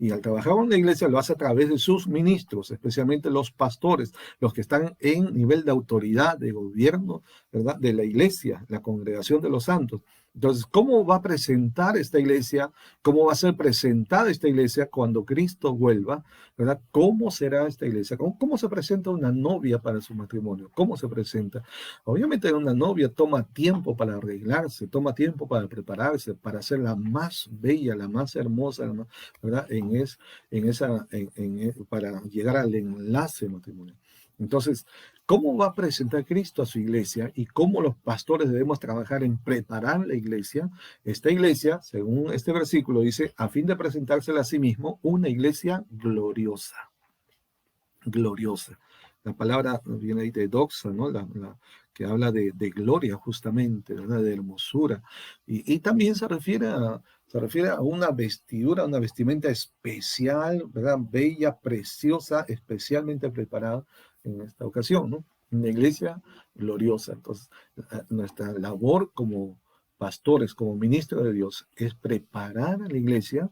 Y al trabajar con la iglesia lo hace a través de sus ministros, especialmente los pastores, los que están en nivel de autoridad, de gobierno, ¿verdad?, de la iglesia, la congregación de los santos. Entonces, ¿cómo va a presentar esta iglesia? ¿Cómo va a ser presentada esta iglesia cuando Cristo vuelva? ¿Verdad? ¿Cómo será esta iglesia? ¿Cómo se presenta una novia para su matrimonio? ¿Cómo se presenta? Obviamente una novia toma tiempo para arreglarse, toma tiempo para prepararse, para ser la más bella, la más hermosa, ¿verdad? Para llegar al enlace matrimonial. Entonces, ¿cómo va a presentar Cristo a su iglesia y cómo los pastores debemos trabajar en preparar la iglesia? Esta iglesia, según este versículo, dice, a fin de presentársela a sí mismo, una iglesia gloriosa. Gloriosa. La palabra viene ahí de doxa, ¿no? Que habla de gloria justamente, ¿verdad? De hermosura. Y también se refiere a una vestidura, una vestimenta especial, ¿verdad? Bella, preciosa, especialmente preparada en esta ocasión, ¿no? Una iglesia gloriosa. Entonces, nuestra labor como pastores, como ministros de Dios, es preparar a la iglesia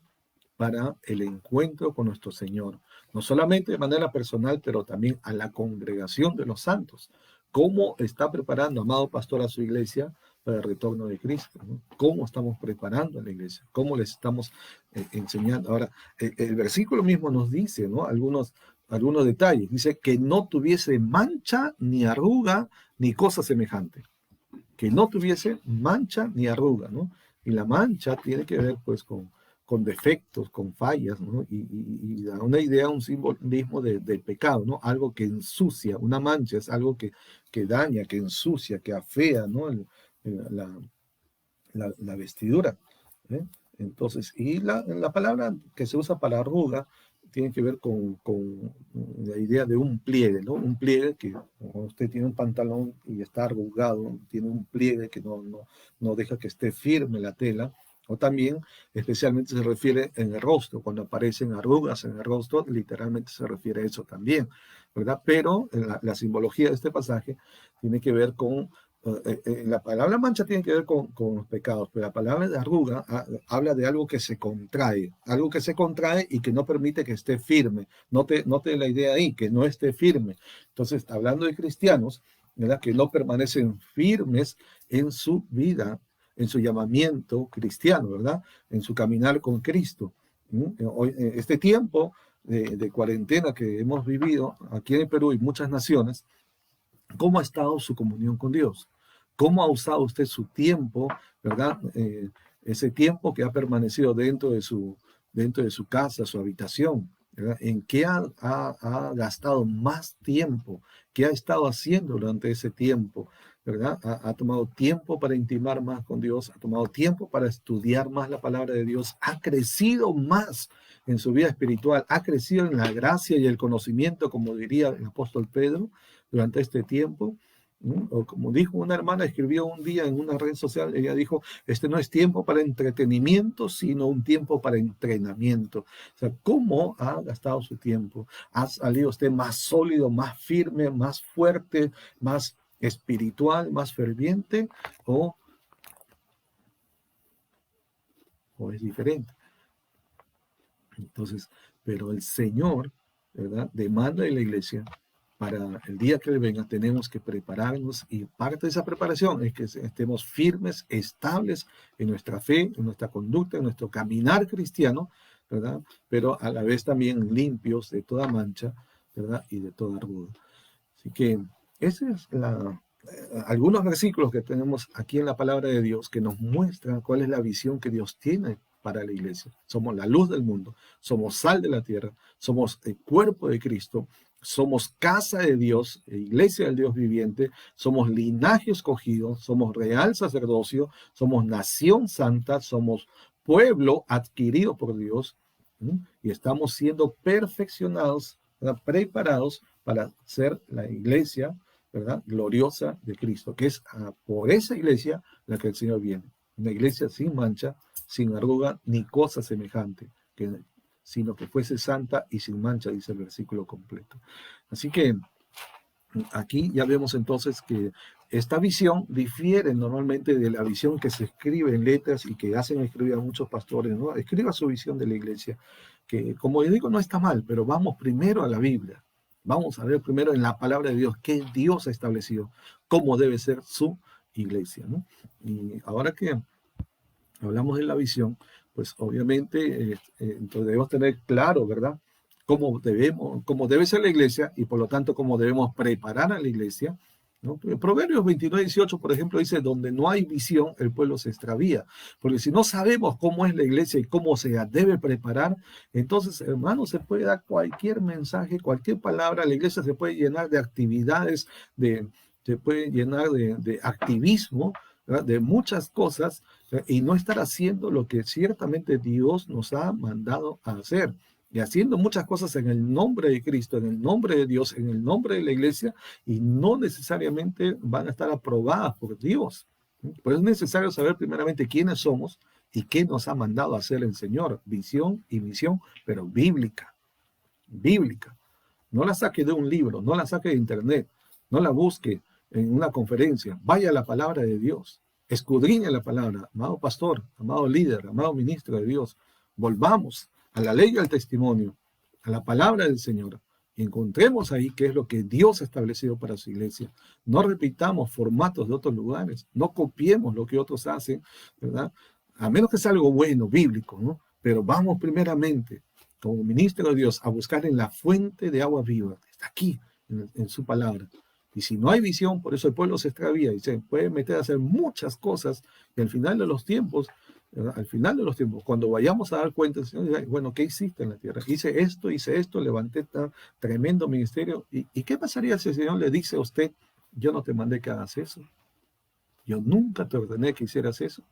para el encuentro con nuestro Señor, no solamente de manera personal, pero también a la congregación de los santos. ¿Cómo está preparando, amado pastor, a su iglesia para el retorno de Cristo? ¿No? ¿Cómo estamos preparando a la iglesia? ¿Cómo les estamos enseñando? Ahora, el versículo mismo nos dice, ¿no? Algunos detalles. Dice que no tuviese mancha, ni arruga, ni cosa semejante. Que no tuviese mancha ni arruga, ¿no? Y la mancha tiene que ver, pues, con defectos, con fallas, ¿no? Y da una idea, un simbolismo del pecado, ¿no? Algo que ensucia, una mancha es algo que daña, que ensucia, que afea, ¿no? La vestidura, ¿eh? Entonces, y la palabra que se usa para arruga tiene que ver con la idea de un pliegue, ¿no? Un pliegue que cuando usted tiene un pantalón y está arrugado, tiene un pliegue que no deja que esté firme la tela, o también especialmente se refiere en el rostro, cuando aparecen arrugas en el rostro, literalmente se refiere a eso también, ¿verdad? Pero la simbología de este pasaje tiene que ver con la palabra mancha tiene que ver con los pecados, pero la palabra de arruga habla de algo que se contrae y que no permite que esté firme. Note la idea ahí, que no esté firme. Entonces, está hablando de cristianos, ¿verdad? Que no permanecen firmes en su vida, en su llamamiento cristiano, ¿verdad? En su caminar con Cristo. Hoy, este tiempo de cuarentena que hemos vivido aquí en el Perú y muchas naciones, ¿cómo ha estado su comunión con Dios? ¿Cómo ha usado usted su tiempo, verdad? Ese tiempo que ha permanecido dentro de su casa, su habitación, ¿verdad? ¿En qué ha gastado más tiempo? ¿Qué ha estado haciendo durante ese tiempo? ¿Verdad? Ha tomado tiempo para intimar más con Dios, ha tomado tiempo para estudiar más la palabra de Dios, ha crecido más en su vida espiritual, ha crecido en la gracia y el conocimiento, como diría el apóstol Pedro, durante este tiempo. O como dijo una hermana, escribió un día en una red social, ella dijo, este no es tiempo para entretenimiento, sino un tiempo para entrenamiento. O sea, ¿cómo ha gastado su tiempo? ¿Ha salido usted más sólido, más firme, más fuerte, más espiritual, más ferviente? ¿O es diferente? Entonces, pero el Señor, ¿verdad? Demanda de la iglesia para el día que Él venga, tenemos que prepararnos y parte de esa preparación es que estemos firmes, estables en nuestra fe, en nuestra conducta, en nuestro caminar cristiano, ¿verdad? Pero a la vez también limpios de toda mancha, ¿verdad? Y de toda arruga. Así que ese es algunos versículos que tenemos aquí en la palabra de Dios que nos muestran cuál es la visión que Dios tiene para la iglesia. Somos la luz del mundo, somos sal de la tierra, somos el cuerpo de Cristo, somos casa de Dios, iglesia del Dios viviente, somos linaje escogido, somos real sacerdocio, somos nación santa, somos pueblo adquirido por Dios, ¿sí? Y estamos siendo perfeccionados, ¿verdad? Preparados para ser la iglesia, ¿verdad? Gloriosa de Cristo, que es por esa iglesia la que el Señor viene. Una iglesia sin mancha, sin arruga, ni cosa semejante, sino que fuese santa y sin mancha, dice el versículo completo. Así que aquí ya vemos entonces que esta visión difiere normalmente de la visión que se escribe en letras y que hacen escribir a muchos pastores, ¿no? Escriba su visión de la iglesia, que como yo digo no está mal, pero vamos primero a la Biblia. Vamos a ver primero en la palabra de Dios qué Dios ha establecido, cómo debe ser su iglesia, ¿no? Y ahora que hablamos de la visión, pues obviamente entonces debemos tener claro, ¿verdad? Cómo debe ser la iglesia y por lo tanto cómo debemos preparar a la iglesia, ¿no? Proverbios 29:18, por ejemplo, dice, donde no hay visión, el pueblo se extravía. Porque si no sabemos cómo es la iglesia y cómo se debe preparar, entonces, hermano, se puede dar cualquier mensaje, cualquier palabra, la iglesia se puede llenar de actividades, se puede llenar de activismo, ¿verdad? De muchas cosas, y no estar haciendo lo que ciertamente Dios nos ha mandado a hacer. Y haciendo muchas cosas en el nombre de Cristo, en el nombre de Dios, en el nombre de la iglesia, y no necesariamente van a estar aprobadas por Dios. Pues es necesario saber primeramente quiénes somos y qué nos ha mandado a hacer el Señor. Visión y misión, pero bíblica. Bíblica. No la saque de un libro, no la saque de internet, no la busque en una conferencia. Vaya a la palabra de Dios. Escudriñe la palabra. Amado pastor, amado líder, amado ministro de Dios. Volvamos a la ley y al testimonio, a la palabra del Señor. Y encontremos ahí qué es lo que Dios ha establecido para su iglesia. No repitamos formatos de otros lugares. No copiemos lo que otros hacen, ¿verdad? A menos que sea algo bueno, bíblico, ¿no? Pero vamos primeramente como ministro de Dios, a buscar en la fuente de agua viva. Está aquí, en su palabra. Y si no hay visión, por eso el pueblo se extravía y se puede meter a hacer muchas cosas. Y al final de los tiempos, ¿verdad? Al final de los tiempos, cuando vayamos a dar cuenta, el Señor dirá, bueno, ¿qué hiciste en la tierra? Hice esto, levanté tremendo ministerio. ¿Y qué pasaría si el Señor le dice a usted, yo no te mandé que hagas eso? Yo nunca te ordené que hicieras eso.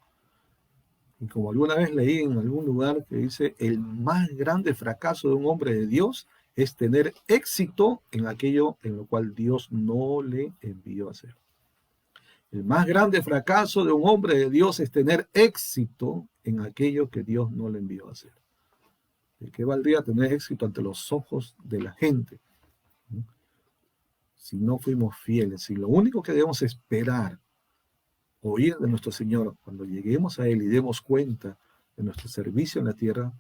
Y como alguna vez leí en algún lugar que dice, el más grande fracaso de un hombre de Dios es tener éxito en aquello en lo cual Dios no le envió a hacer. El más grande fracaso de un hombre de Dios es tener éxito en aquello que Dios no le envió a hacer. ¿De qué valdría tener éxito ante los ojos de la gente si no fuimos fieles? Si lo único que debemos esperar oír de nuestro Señor cuando lleguemos a Él y demos cuenta de nuestro servicio en la tierra,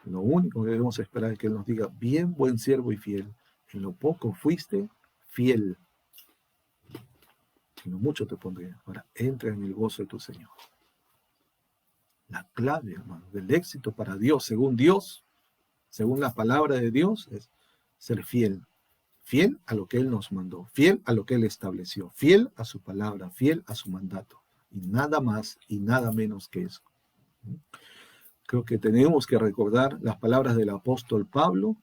lo único que debemos esperar es que Él nos diga, bien, buen siervo y fiel, en lo poco fuiste fiel, en lo mucho te pondré. Ahora, entra en el gozo de tu Señor. La clave, hermano, del éxito para Dios, según la palabra de Dios, es ser fiel. Fiel a lo que Él nos mandó, fiel a lo que Él estableció, fiel a su palabra, fiel a su mandato. Y nada más y nada menos que eso. Creo que tenemos que recordar las palabras del apóstol Pablo,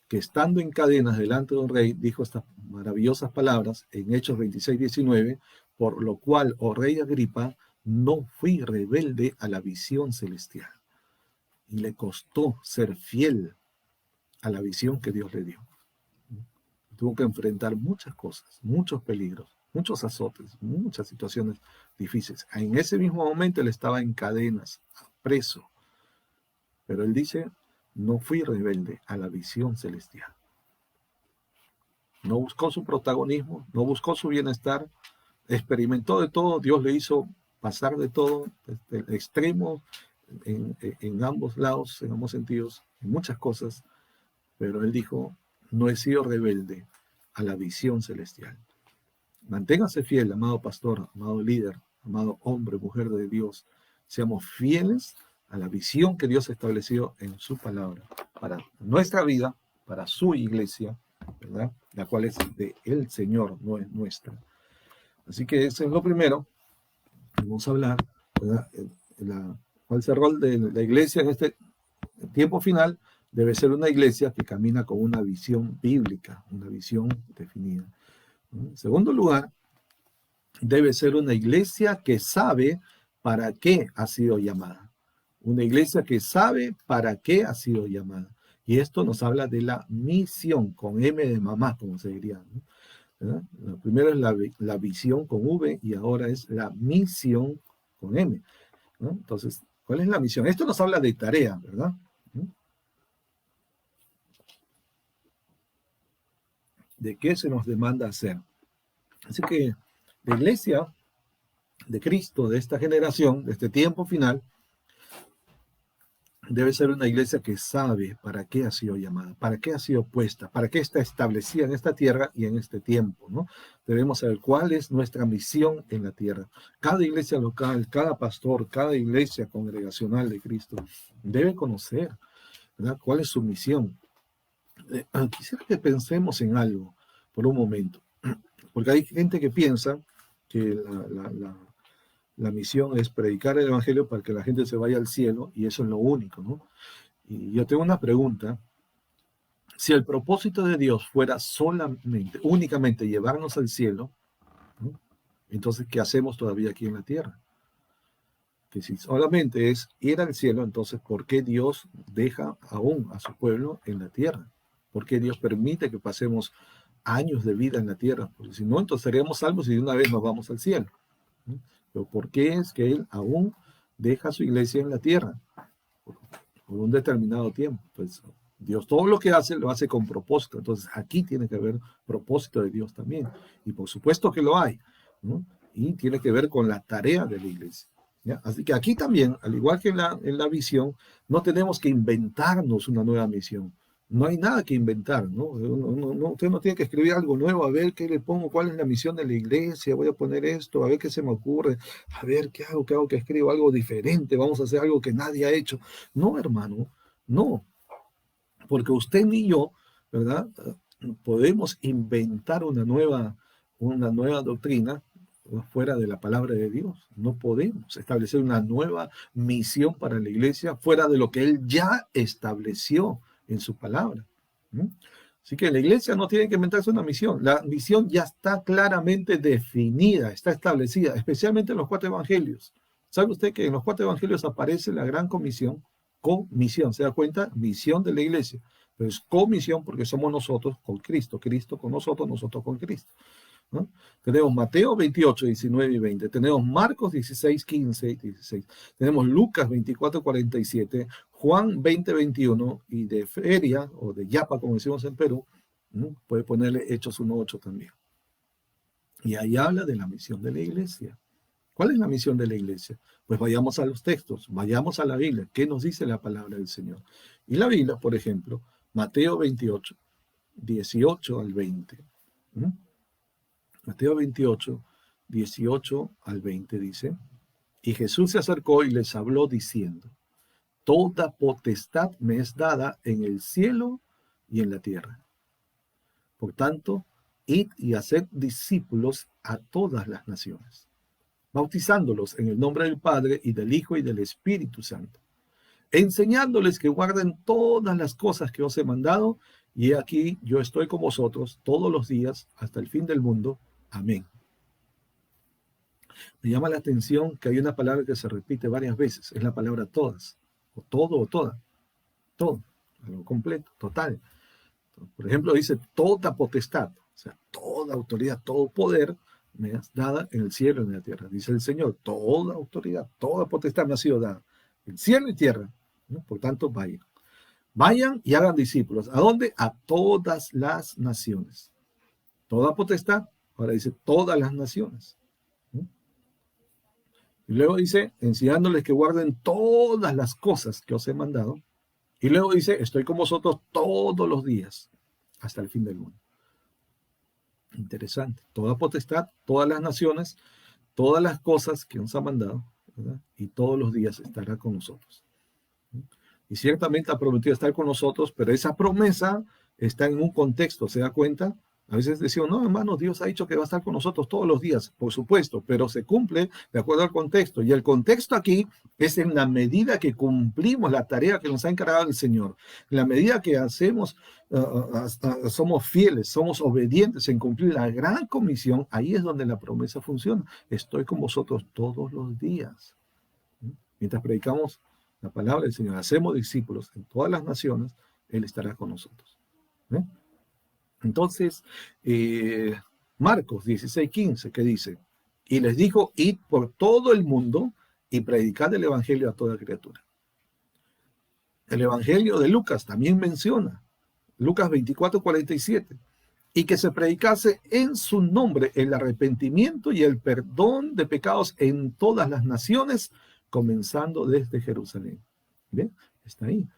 que estando en cadenas delante de un rey, dijo estas maravillosas palabras en Hechos 26:19, por lo cual, oh rey Agripa, no fui rebelde a la visión celestial. Y le costó ser fiel a la visión que Dios le dio. Tuvo que enfrentar muchas cosas, muchos peligros, muchos azotes, muchas situaciones difíciles. En ese mismo momento él estaba en cadenas, preso. Pero él dice, no fui rebelde a la visión celestial. No buscó su protagonismo, no buscó su bienestar, experimentó de todo, Dios le hizo pasar de todo, desde el extremo, en ambos lados, en ambos sentidos, en muchas cosas, pero él dijo, no he sido rebelde a la visión celestial. Manténgase fiel, amado pastor, amado líder, amado hombre, mujer de Dios. Seamos fieles a la visión que Dios estableció en su palabra para nuestra vida, para su iglesia, ¿verdad? La cual es de el Señor, no es nuestra. Así que eso es lo primero. Vamos a hablar, ¿verdad? ¿Cuál es el rol de la iglesia en este tiempo final? Debe ser una iglesia que camina con una visión bíblica, una visión definida. En segundo lugar, debe ser una iglesia que sabe para qué ha sido llamada. Una iglesia que sabe para qué ha sido llamada. Y esto nos habla de la misión, con M de mamá, como se diría, ¿no? Lo primero es la visión con V y ahora es la misión con M, ¿no? Entonces, ¿cuál es la misión? Esto nos habla de tarea, ¿verdad? De qué se nos demanda hacer. Así que la iglesia de Cristo, de esta generación, de este tiempo final, Debe ser una iglesia que sabe para qué ha sido llamada, para qué ha sido puesta, para qué está establecida en esta tierra y en este tiempo, ¿no? Debemos saber cuál es nuestra misión en la tierra. Cada iglesia local, cada pastor, cada iglesia congregacional de Cristo debe conocer, ¿verdad?, cuál es su misión. Quisiera que pensemos en algo por un momento, porque hay gente que piensa que la misión es predicar el evangelio para que la gente se vaya al cielo, y eso es lo único, ¿no? Y yo tengo una pregunta. Si el propósito de Dios fuera solamente, únicamente llevarnos al cielo, ¿no?, entonces, ¿qué hacemos todavía aquí en la tierra? Que si solamente es ir al cielo, entonces, ¿por qué Dios deja aún a su pueblo en la tierra? ¿Por qué Dios permite que pasemos años de vida en la tierra? Porque si no, entonces seríamos salvos y de una vez nos vamos al cielo, ¿no? Pero ¿por qué es que Él aún deja a su iglesia en la tierra por un determinado tiempo? Pues Dios todo lo que hace lo hace con propósito. Entonces aquí tiene que haber propósito de Dios también. Y por supuesto que lo hay, ¿no? Y tiene que ver con la tarea de la iglesia, ¿ya? Así que aquí también, al igual que en la visión, no tenemos que inventarnos una nueva misión. No hay nada que inventar, ¿no? Usted no tiene que escribir algo nuevo, a ver qué le pongo, cuál es la misión de la iglesia, voy a poner esto, a ver qué se me ocurre, a ver qué hago, que escribo algo diferente, vamos a hacer algo que nadie ha hecho. No, hermano, no, porque usted ni yo, ¿verdad?, podemos inventar una nueva doctrina fuera de la palabra de Dios. No podemos establecer una nueva misión para la iglesia fuera de lo que Él ya estableció en su palabra. ¿Mm? Así que la iglesia no tiene que inventarse una misión. La misión ya está claramente definida, está establecida, especialmente en los 4 evangelios. ¿Sabe usted que en los 4 evangelios aparece la gran comisión? Comisión, ¿se da cuenta? Misión de la iglesia. Pero es comisión porque somos nosotros con Cristo, Cristo con nosotros, nosotros con Cristo, ¿no? Tenemos Mateo 28, 19 y 20. Tenemos Marcos 16, 15 y 16. Tenemos Lucas 24, 47. Juan 20, 21. Y de feria, o de yapa, como decimos en Perú, ¿no?, puede ponerle Hechos 1, 8 también. Y ahí habla de la misión de la iglesia. ¿Cuál es la misión de la iglesia? Pues vayamos a los textos, vayamos a la Biblia. ¿Qué nos dice la palabra del Señor? Y la Biblia, por ejemplo, Mateo 28, 18 al 20. ¿Mm? Mateo 28, 18 al 20 dice: y Jesús se acercó y les habló diciendo: toda potestad me es dada en el cielo y en la tierra. Por tanto, id y haced discípulos a todas las naciones, bautizándolos en el nombre del Padre y del Hijo y del Espíritu Santo, enseñándoles que guarden todas las cosas que os he mandado, y he aquí yo estoy con vosotros todos los días hasta el fin del mundo. Amén. Me llama la atención que hay una palabra que se repite varias veces, es la palabra todas, o todo o toda, todo, algo completo, total. Por ejemplo, dice toda potestad, o sea, toda autoridad, todo poder me has dada en el cielo y en la tierra. Dice el Señor, toda autoridad, toda potestad me ha sido dada en cielo y tierra, ¿no? Por tanto, vayan. Vayan y hagan discípulos. ¿A dónde? A todas las naciones. Toda potestad, ahora dice todas las naciones. ¿No? Y luego dice, enseñándoles que guarden todas las cosas que os he mandado. Y luego dice, estoy con vosotros todos los días, hasta el fin del mundo. Interesante. Toda potestad, todas las naciones, todas las cosas que nos ha mandado, ¿verdad? Y todos los días estará con nosotros. Y ciertamente ha prometido estar con nosotros, pero esa promesa está en un contexto, ¿se da cuenta? A veces decimos, no, hermanos, Dios ha dicho que va a estar con nosotros todos los días, por supuesto, pero se cumple de acuerdo al contexto. Y el contexto aquí es en la medida que cumplimos la tarea que nos ha encargado el Señor. En la medida que hacemos, somos fieles, somos obedientes en cumplir la gran comisión, ahí es donde la promesa funciona. Estoy con vosotros todos los días. Mientras predicamos la palabra del Señor, hacemos discípulos en todas las naciones, Él estará con nosotros. ¿Eh? Entonces, Marcos 16, 15, que dice, y les dijo, id por todo el mundo y predicad el evangelio a toda criatura. El evangelio de Lucas también menciona, Lucas 24, 47, y que se predicase en su nombre el arrepentimiento y el perdón de pecados en todas las naciones, comenzando desde Jerusalén. ¿Bien? Está ahí.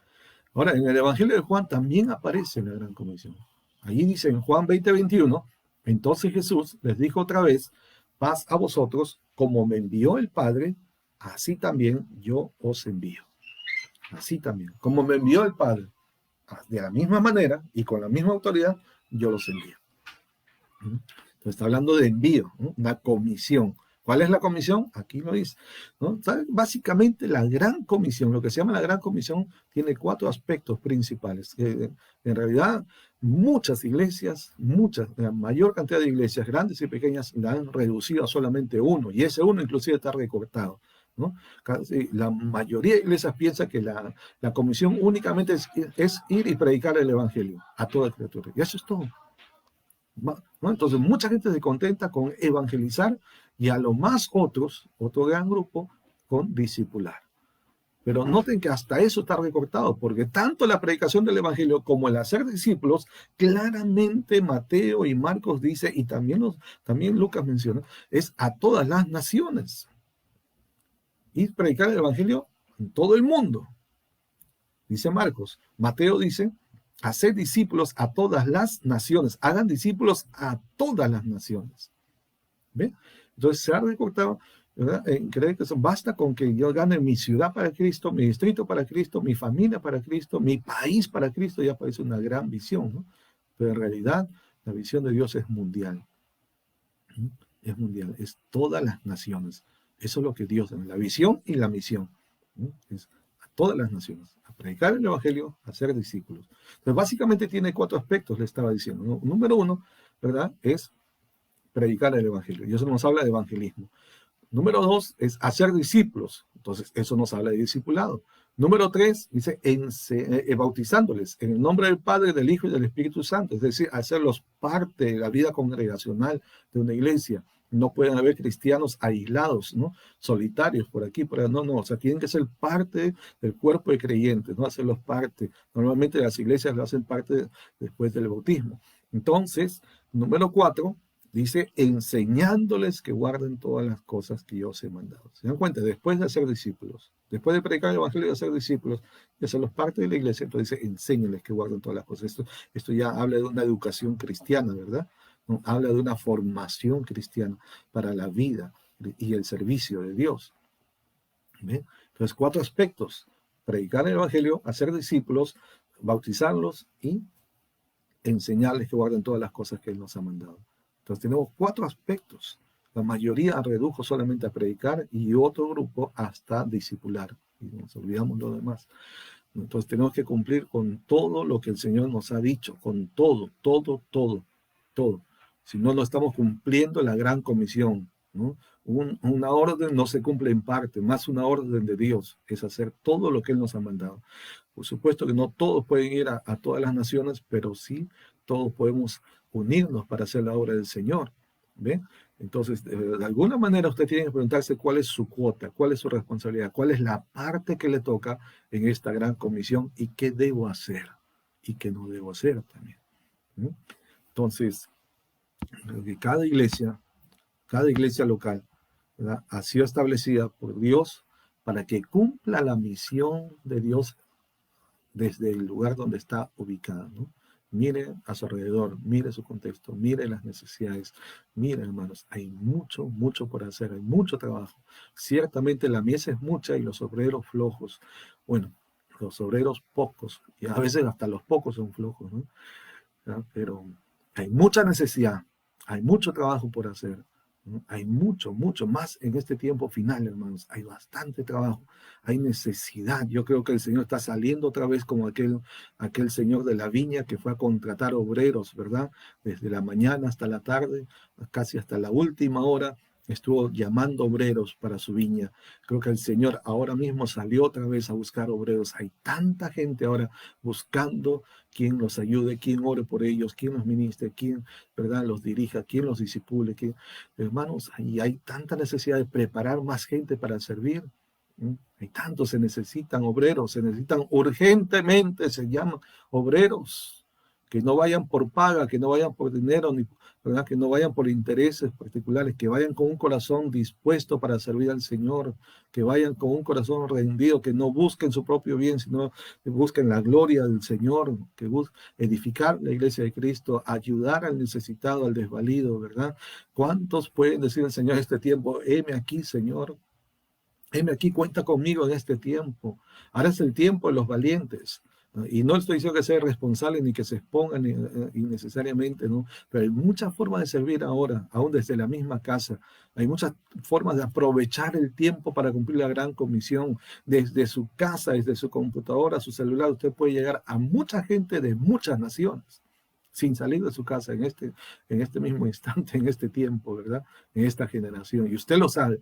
Ahora, en el Evangelio de Juan también aparece la gran comisión. Allí dice en Juan 20:21, entonces Jesús les dijo otra vez, paz a vosotros, como me envió el Padre, así también yo os envío. Así también, como me envió el Padre, de la misma manera y con la misma autoridad, yo los envío. Entonces está hablando de envío, ¿no? Una comisión. ¿Cuál es la comisión? Aquí lo dice, ¿no? Básicamente la gran comisión, lo que se llama la gran comisión, tiene 4 aspectos principales. En realidad, muchas iglesias, la mayor cantidad de iglesias, grandes y pequeñas, la han reducido a solamente uno, y ese uno inclusive está recortado, ¿no? La mayoría de iglesias piensa que la comisión únicamente es ir y predicar el evangelio a toda criatura, y eso es todo. ¿No? Entonces mucha gente se contenta con evangelizar y a lo más otro gran grupo, con discipular. Pero noten que hasta eso está recortado, porque tanto la predicación del evangelio como el hacer discípulos, claramente Mateo y Marcos dice, y también Lucas menciona, es a todas las naciones. Y predicar el evangelio en todo el mundo. Dice Marcos. Mateo dice, hacer discípulos a todas las naciones. Hagan discípulos a todas las naciones. ¿Ve? Entonces se ha recortado, ¿verdad? Creer que eso basta con que yo gane mi ciudad para Cristo, mi distrito para Cristo, mi familia para Cristo, mi país para Cristo, ya parece una gran visión, ¿no? Pero en realidad la visión de Dios es mundial. Es mundial, es todas las naciones. Eso es lo que Dios tiene, la visión y la misión. Es a todas las naciones, a predicar el evangelio, a ser discípulos. Entonces básicamente tiene 4 aspectos, le estaba diciendo, ¿no? Número 1, ¿verdad? Es predicar el evangelio, y eso nos habla de evangelismo. Número 2 es hacer discípulos, entonces eso nos habla de discipulado. Número 3 dice bautizándoles en el nombre del Padre, del Hijo y del Espíritu Santo, es decir, hacerlos parte de la vida congregacional de una iglesia. No pueden haber cristianos aislados, ¿no? Solitarios por aquí, por allá. No, o sea, tienen que ser parte del cuerpo de creyentes, no hacerlos parte. Normalmente las iglesias lo hacen parte después del bautismo. Entonces, número 4, dice, enseñándoles que guarden todas las cosas que yo os he mandado. ¿Se dan cuenta? Después de hacer discípulos, después de predicar el evangelio y hacer discípulos, y hacerlos parte de la iglesia, entonces dice, enséñenles que guarden todas las cosas. Esto ya habla de una educación cristiana, ¿verdad? ¿No? Habla de una formación cristiana para la vida y el servicio de Dios. ¿Ve? Entonces, 4 aspectos: predicar el evangelio, hacer discípulos, bautizarlos y enseñarles que guarden todas las cosas que Él nos ha mandado. Entonces tenemos 4 aspectos. La mayoría redujo solamente a predicar y otro grupo hasta discipular. Y nos olvidamos lo demás. Entonces tenemos que cumplir con todo lo que el Señor nos ha dicho, con todo. Si no, no estamos cumpliendo la gran comisión, ¿no? Una orden no se cumple en parte, más una orden de Dios es hacer todo lo que Él nos ha mandado. Por supuesto que no todos pueden ir a todas las naciones, pero sí todos podemos unirnos para hacer la obra del Señor. ¿Ve? Entonces, de alguna manera usted tiene que preguntarse cuál es su cuota, cuál es su responsabilidad, cuál es la parte que le toca en esta gran comisión y qué debo hacer y qué no debo hacer también. ¿Mm? Entonces, que cada iglesia local, ¿verdad?, ha sido establecida por Dios para que cumpla la misión de Dios desde el lugar donde está ubicada, ¿no? Mire a su alrededor, mire su contexto, mire las necesidades. Mire, hermanos, hay mucho por hacer, hay mucho trabajo. Ciertamente la mies es mucha y los obreros flojos. Bueno, los obreros pocos, y a veces hasta los pocos son flojos, ¿no? ¿Ya? Pero hay mucha necesidad, hay mucho trabajo por hacer. Hay mucho más en este tiempo final, hermanos. Hay bastante trabajo, hay necesidad. Yo creo que el Señor está saliendo otra vez como aquel señor de la viña que fue a contratar obreros, ¿verdad? Desde la mañana hasta la tarde, casi hasta la última hora, estuvo llamando obreros para su viña. Creo que el Señor ahora mismo salió otra vez a buscar obreros. Hay tanta gente ahora buscando quien los ayude, quien ore por ellos, quien los ministre, quien, ¿verdad?, los dirija, quien los disipule. Hermanos, hay tanta necesidad de preparar más gente para servir. Hay tanto, se necesitan obreros, se necesitan urgentemente, se llaman obreros. que no vayan por paga, que no vayan por dinero, ni, ¿verdad? Que no vayan por intereses particulares, que vayan con un corazón dispuesto para servir al Señor, que vayan con un corazón rendido, que no busquen su propio bien, sino que busquen la gloria del Señor, que busquen edificar la iglesia de Cristo, ayudar al necesitado, al desvalido, ¿verdad? ¿Cuántos pueden decir al Señor en este tiempo, heme aquí, Señor? Heme aquí, cuenta conmigo en este tiempo. Ahora es el tiempo de los valientes, ¿no? Y no estoy diciendo que sea responsable ni que se expongan innecesariamente, ¿no? Pero hay muchas formas de servir ahora, aún desde la misma casa. Hay muchas formas de aprovechar el tiempo para cumplir la gran comisión. Desde su casa, desde su computadora, su celular, usted puede llegar a mucha gente de muchas naciones sin salir de su casa en este mismo instante, en este tiempo, ¿verdad? En esta generación. Y usted lo sabe.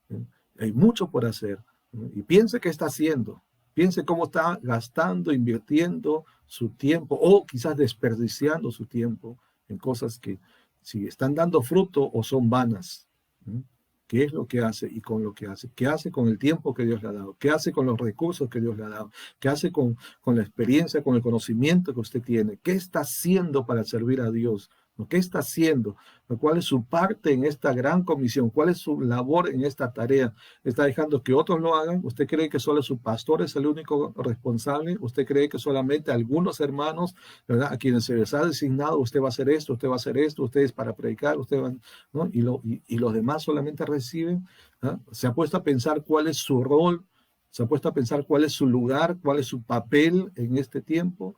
¿Eh? Hay mucho por hacer. ¿No? Y piense qué está haciendo. Piense cómo está gastando, invirtiendo su tiempo o quizás desperdiciando su tiempo en cosas que si están dando fruto o son vanas. ¿No? ¿Qué es lo que hace y con lo que hace? ¿Qué hace con el tiempo que Dios le ha dado? ¿Qué hace con los recursos que Dios le ha dado? ¿Qué hace con la experiencia, con el conocimiento que usted tiene? ¿Qué está haciendo para servir a Dios? ¿No? ¿Qué está haciendo? ¿Cuál es su parte en esta gran comisión? ¿Cuál es su labor en esta tarea? ¿Está dejando que otros lo hagan? ¿Usted cree que solo su pastor es el único responsable? ¿Usted cree que solamente algunos hermanos, ¿verdad? A quienes se les ha designado, usted va a hacer esto, usted va a hacer esto, usted es para predicar, usted va, ¿no? Y los demás solamente reciben. ¿Ah? Se ha puesto a pensar cuál es su rol, se ha puesto a pensar cuál es su lugar, cuál es su papel en este tiempo.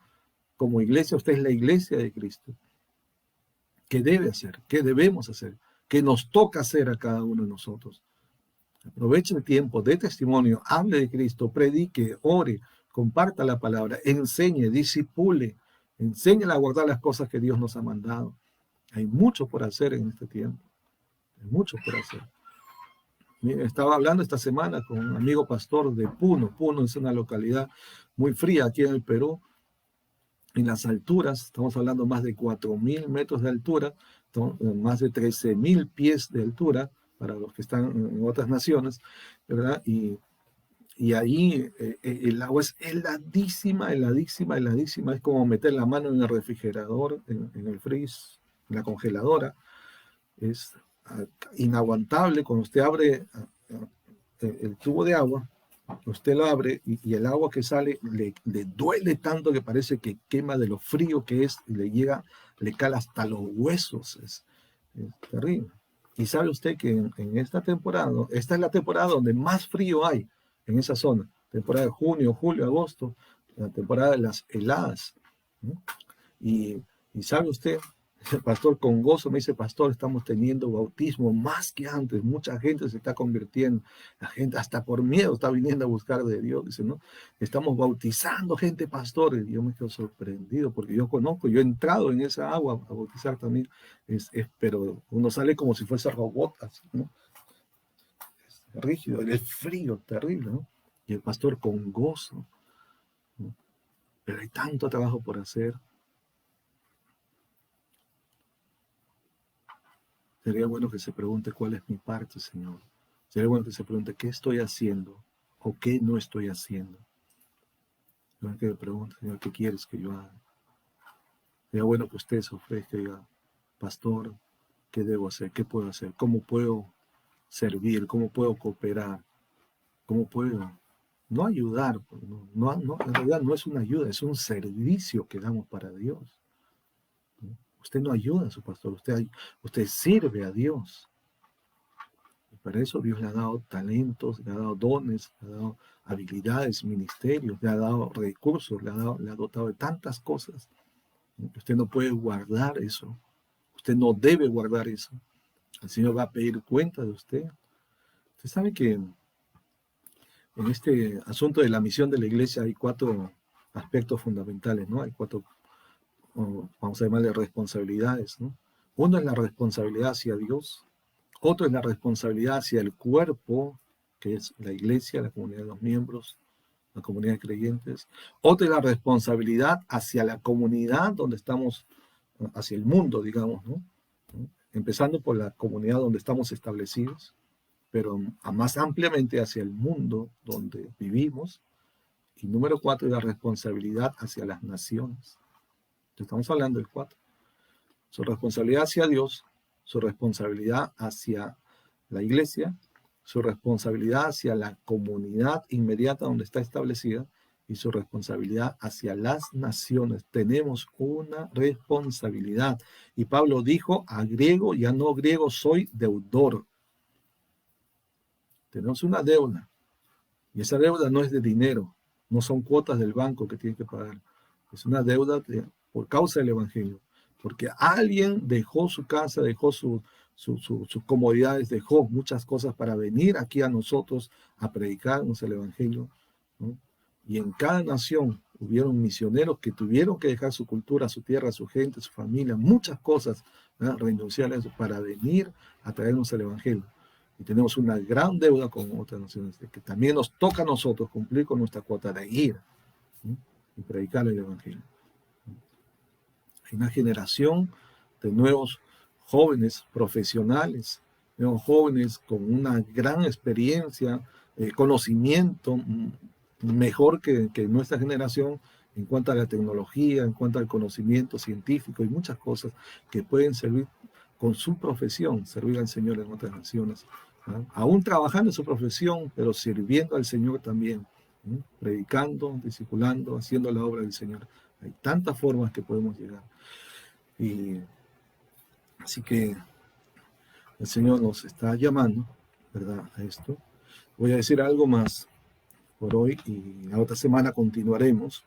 Como iglesia, usted es la iglesia de Cristo. ¿Qué debe hacer? ¿Qué debemos hacer? ¿Qué nos toca hacer a cada uno de nosotros? Aproveche el tiempo de testimonio, hable de Cristo, predique, ore, comparta la palabra, enseñe, disipule, enséñale a guardar las cosas que Dios nos ha mandado. Hay mucho por hacer en este tiempo. Hay mucho por hacer. Mire, estaba hablando esta semana con un amigo pastor de Puno. Puno es una localidad muy fría aquí en el Perú. En las alturas, estamos hablando más de 4.000 metros de altura, más de 13.000 pies de altura para los que están en otras naciones, ¿verdad? Y ahí el agua es heladísima, heladísima, heladísima. Es como meter la mano en el refrigerador, en el freeze, en la congeladora. Es inaguantable cuando usted abre el tubo de agua. Usted lo abre y el agua que sale le duele tanto que parece que quema de lo frío que es y le llega, le cala hasta los huesos. Es terrible. Y sabe usted que en esta temporada, ¿no? Esta es la temporada donde más frío hay en esa zona. Temporada de junio, julio, agosto, la temporada de las heladas. ¿No? Y sabe usted, el pastor con gozo me dice, pastor, estamos teniendo bautismo más que antes, mucha gente se está convirtiendo, la gente hasta por miedo está viniendo a buscar de Dios, dice, ¿no? Estamos bautizando gente, pastor, y yo me quedo sorprendido porque yo conozco, yo he entrado en esa agua a bautizar también, pero uno sale como si fuese robot, así, ¿no? Es rígido, es frío, terrible, ¿no? Y el pastor con gozo, ¿no? Pero hay tanto trabajo por hacer. Sería bueno que se pregunte cuál es mi parte, Señor. Sería bueno que se pregunte qué estoy haciendo o qué no estoy haciendo. Sería que me pregunte, Señor, ¿qué quieres que yo haga? Sería bueno que usted se ofrezca y diga, pastor, ¿qué debo hacer? ¿Qué puedo hacer? ¿Cómo puedo servir? ¿Cómo puedo cooperar? ¿Cómo puedo no ayudar? En realidad no es una ayuda, es un servicio que damos para Dios. Usted no ayuda a su pastor, usted sirve a Dios. Para eso Dios le ha dado talentos, le ha dado dones, le ha dado habilidades, ministerios, le ha dado recursos, le ha dotado de tantas cosas. Usted no puede guardar eso. Usted no debe guardar eso. El Señor va a pedir cuenta de usted. Usted sabe que en este asunto de la misión de la iglesia hay 4 aspectos fundamentales, ¿no? Hay 4, vamos a llamarle responsabilidades, ¿no? Uno es la responsabilidad hacia Dios. Otro es la responsabilidad hacia el cuerpo, que es la iglesia, la comunidad de los miembros, la comunidad de creyentes. Otra es la responsabilidad hacia la comunidad donde estamos, hacia el mundo, digamos, ¿no? Empezando por la comunidad donde estamos establecidos, pero más ampliamente hacia el mundo donde vivimos. Y número 4 es la responsabilidad hacia las naciones. Estamos hablando del 4. Su responsabilidad hacia Dios, su responsabilidad hacia la iglesia, su responsabilidad hacia la comunidad inmediata donde está establecida y su responsabilidad hacia las naciones. Tenemos una responsabilidad. Y Pablo dijo, a griego y a no griego soy deudor. Tenemos una deuda. Y esa deuda no es de dinero, no son cuotas del banco que tienen que pagar. Es una deuda por causa del Evangelio. Porque alguien dejó su casa, dejó sus comodidades, dejó muchas cosas para venir aquí a nosotros a predicarnos el Evangelio, ¿no? Y en cada nación hubieron misioneros que tuvieron que dejar su cultura, su tierra, su gente, su familia, muchas cosas, ¿no? Renunciar a eso para venir a traernos el Evangelio. Y tenemos una gran deuda con otras naciones, de que también nos toca a nosotros cumplir con nuestra cuota de ir, ¿no? Y predicar el Evangelio. Hay una generación de nuevos jóvenes profesionales, nuevos jóvenes con una gran experiencia, conocimiento mejor que nuestra generación en cuanto a la tecnología, en cuanto al conocimiento científico y muchas cosas que pueden servir con su profesión, servir al Señor en otras naciones, ¿no? Aún trabajando en su profesión, pero sirviendo al Señor también, ¿no? Predicando, discipulando, haciendo la obra del Señor. Hay tantas formas que podemos llegar. Y así que el Señor nos está llamando, ¿verdad?, a esto. Voy a decir algo más por hoy y la otra semana continuaremos.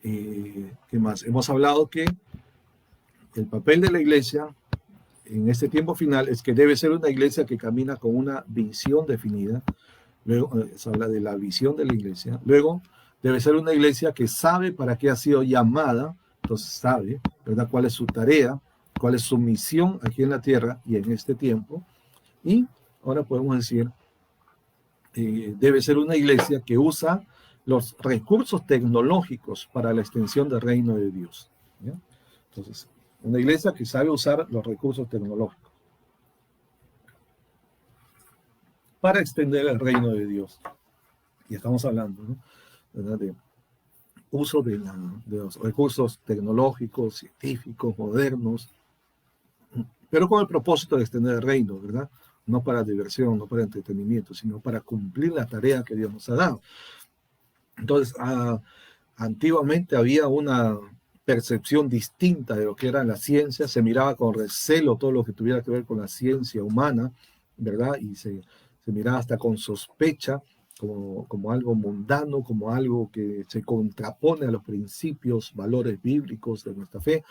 ¿Qué más? Hemos hablado que el papel de la iglesia en este tiempo final es que debe ser una iglesia que camina con una visión definida. Luego se habla de la visión de la iglesia. Luego debe ser una iglesia que sabe para qué ha sido llamada. Entonces sabe, ¿verdad?, cuál es su tarea, cuál es su misión aquí en la tierra y en este tiempo. Y ahora podemos decir, debe ser una iglesia que usa los recursos tecnológicos para la extensión del reino de Dios, ¿ya? Entonces, una iglesia que sabe usar los recursos tecnológicos para extender el reino de Dios. Y estamos hablando, ¿no?, ¿verdad?, de uso de los recursos tecnológicos, científicos, modernos, pero con el propósito de extender el reino, ¿verdad? No para diversión, no para entretenimiento, sino para cumplir la tarea que Dios nos ha dado. Entonces, antiguamente había una percepción distinta de lo que era la ciencia, se miraba con recelo todo lo que tuviera que ver con la ciencia humana, ¿verdad? Y se miraba hasta con sospecha, como algo mundano, como algo que se contrapone a los principios, valores bíblicos de nuestra fe.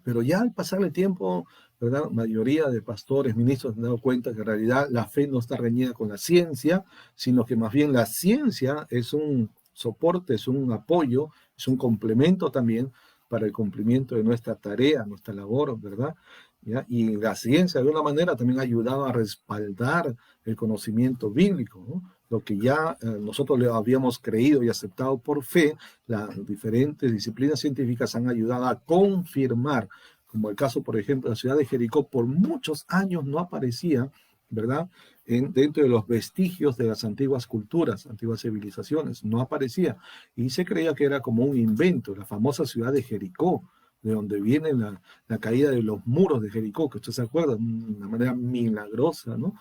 Pero ya al pasar el tiempo, ¿verdad?, la mayoría de pastores, ministros han dado cuenta que en realidad la fe no está reñida con la ciencia, sino que más bien la ciencia es un soporte, es un apoyo, es un complemento también para el cumplimiento de nuestra tarea, nuestra labor, ¿verdad? ¿Ya? Y la ciencia de alguna manera también ha ayudado a respaldar el conocimiento bíblico, ¿no? Lo que ya nosotros le habíamos creído y aceptado por fe, las diferentes disciplinas científicas han ayudado a confirmar, como el caso, por ejemplo, de la ciudad de Jericó, por muchos años no aparecía, ¿verdad?, dentro de los vestigios de las antiguas culturas, antiguas civilizaciones, no aparecía. Y se creía que era como un invento, la famosa ciudad de Jericó, de donde viene la caída de los muros de Jericó, que usted se acuerda, de una manera milagrosa, ¿no?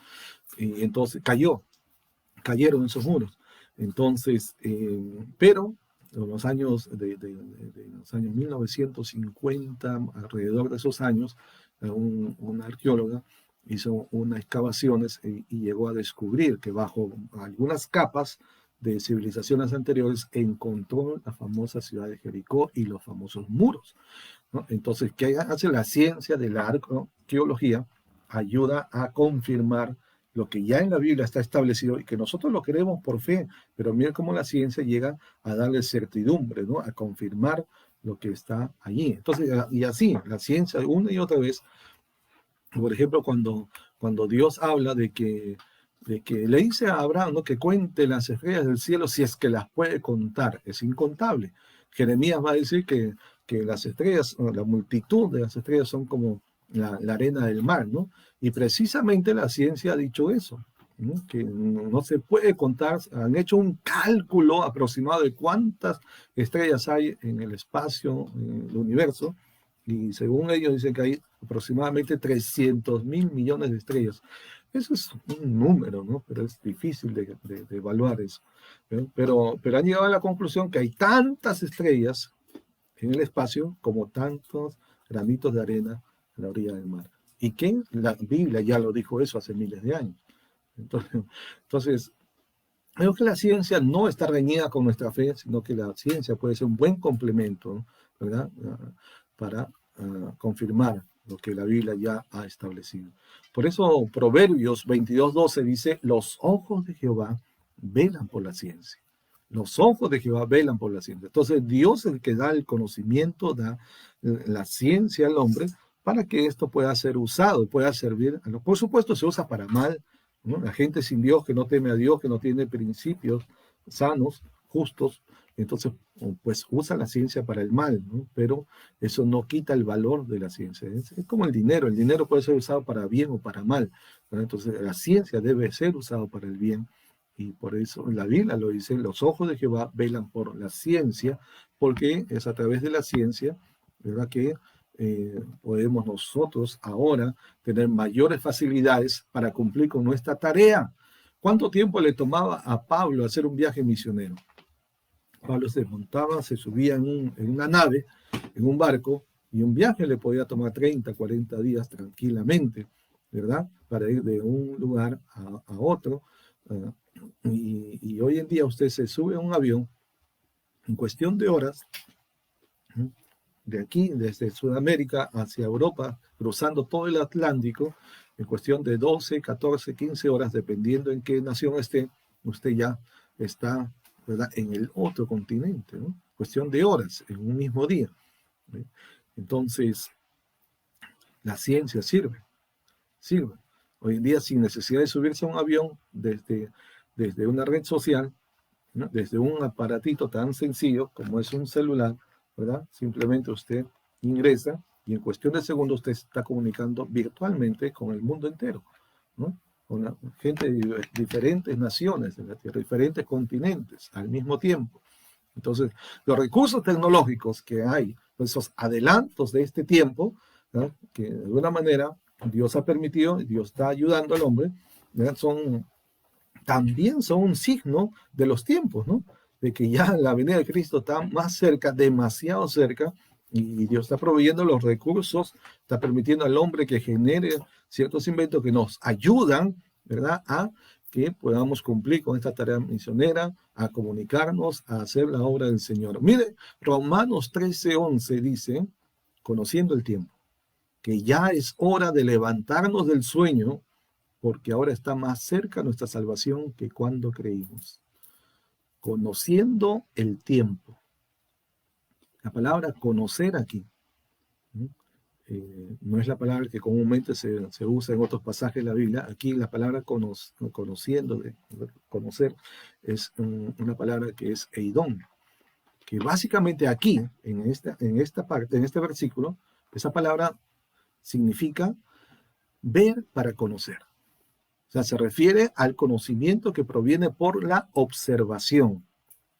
Y entonces cayeron esos muros. Entonces, pero en los años de los años 1950, alrededor de esos años, una arqueóloga hizo unas excavaciones y llegó a descubrir que bajo algunas capas de civilizaciones anteriores encontró la famosa ciudad de Jericó y los famosos muros, ¿no? Entonces, ¿qué hace la ciencia de la arqueología? Ayuda a confirmar lo que ya en la Biblia está establecido y que nosotros lo creemos por fe, pero miren cómo la ciencia llega a darle certidumbre, ¿no?, a confirmar lo que está allí. Entonces, y así, la ciencia una y otra vez, por ejemplo, cuando Dios habla de que le dice a Abraham, ¿no?, que cuente las estrellas del cielo si es que las puede contar, es incontable. Jeremías va a decir que las estrellas, la multitud de las estrellas son como la arena del mar, ¿no? Y precisamente la ciencia ha dicho eso, ¿no? Que no se puede contar. Han hecho un cálculo aproximado de cuántas estrellas hay en el espacio, en el universo, y según ellos dicen que hay aproximadamente 300 mil millones de estrellas. Eso es un número, ¿no? Pero es difícil de evaluar eso. Pero han llegado a la conclusión que hay tantas estrellas en el espacio como tantos granitos de arena a la orilla del mar. Y que la Biblia ya lo dijo eso hace miles de años. Entonces, creo que la ciencia no está reñida con nuestra fe, sino que la ciencia puede ser un buen complemento, ¿no? ¿Verdad? Para confirmar lo que la Biblia ya ha establecido. Por eso Proverbios 22:12 dice, los ojos de Jehová velan por la ciencia. Los ojos de Jehová velan por la ciencia. Entonces Dios es el que da el conocimiento, da la ciencia al hombre para que esto pueda ser usado, pueda servir. Por supuesto se usa para mal, ¿no? La gente sin Dios, que no teme a Dios, que no tiene principios sanos, justos, entonces pues usa la ciencia para el mal, ¿no? Pero eso no quita el valor de la ciencia. Es como el dinero puede ser usado para bien o para mal, ¿no? Entonces la ciencia debe ser usada para el bien. Y por eso la Biblia lo dice, los ojos de Jehová velan por la ciencia, porque es a través de la ciencia, ¿verdad?, que podemos nosotros ahora tener mayores facilidades para cumplir con nuestra tarea. ¿Cuánto tiempo le tomaba a Pablo hacer un viaje misionero? Pablo se montaba, se subía en una nave, en un barco, y un viaje le podía tomar 30, 40 días tranquilamente, ¿verdad? Para ir de un lugar a otro. Y hoy en día usted se sube a un avión en cuestión de horas, de aquí, desde Sudamérica hacia Europa, cruzando todo el Atlántico, en cuestión de 12, 14, 15 horas, dependiendo en qué nación esté, usted ya está, ¿verdad?, en el otro continente, ¿no? Cuestión de horas, en un mismo día, ¿sí? Entonces, la ciencia sirve. Hoy en día, sin necesidad de subirse a un avión, desde una red social, ¿no?, desde un aparatito tan sencillo como es un celular, ¿verdad? Simplemente usted ingresa y en cuestión de segundos usted está comunicando virtualmente con el mundo entero, ¿no? Con gente de diferentes naciones de la Tierra, diferentes continentes al mismo tiempo. Entonces, los recursos tecnológicos que hay, esos adelantos de este tiempo, ¿no?, que de alguna manera Dios ha permitido, Dios está ayudando al hombre, ¿verdad?, también son un signo de los tiempos, ¿no? De que ya la venida de Cristo está más cerca, demasiado cerca, y Dios está proveyendo los recursos, está permitiendo al hombre que genere ciertos inventos que nos ayudan, ¿verdad?, a que podamos cumplir con esta tarea misionera, a comunicarnos, a hacer la obra del Señor. Mire, Romanos 13:11 dice, conociendo el tiempo, que ya es hora de levantarnos del sueño, porque ahora está más cerca nuestra salvación que cuando creímos. Conociendo el tiempo. La palabra conocer aquí, ¿no? No es la palabra que comúnmente se usa en otros pasajes de la Biblia. Aquí la palabra conociendo, conocer, es una palabra que es eidón, que básicamente aquí, en esta parte, en este versículo, esa palabra significa ver para conocer. O sea, se refiere al conocimiento que proviene por la observación.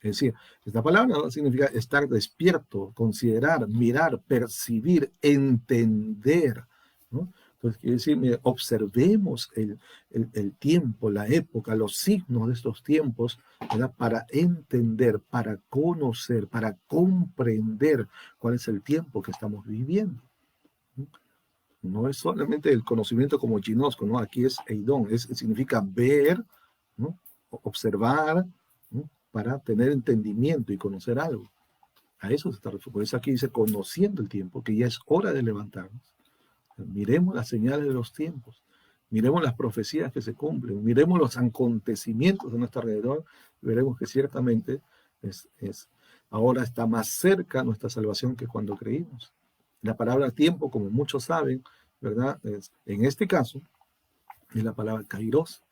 Es decir, esta palabra significa estar despierto, considerar, mirar, percibir, entender, ¿no? Entonces, quiere decir, mire, observemos el tiempo, la época, los signos de estos tiempos, ¿verdad?, para entender, para conocer, para comprender cuál es el tiempo que estamos viviendo. No es solamente el conocimiento como ginosco, ¿no? Aquí es eidón, significa ver, ¿no?, observar, ¿no?, para tener entendimiento y conocer algo. A eso se está refiriendo. Por eso aquí dice conociendo el tiempo, que ya es hora de levantarnos. Miremos las señales de los tiempos, miremos las profecías que se cumplen, miremos los acontecimientos de nuestro alrededor, veremos que ciertamente ahora está más cerca nuestra salvación que cuando creímos. La palabra tiempo, como muchos saben, ¿verdad?, en este caso, es la palabra kairos,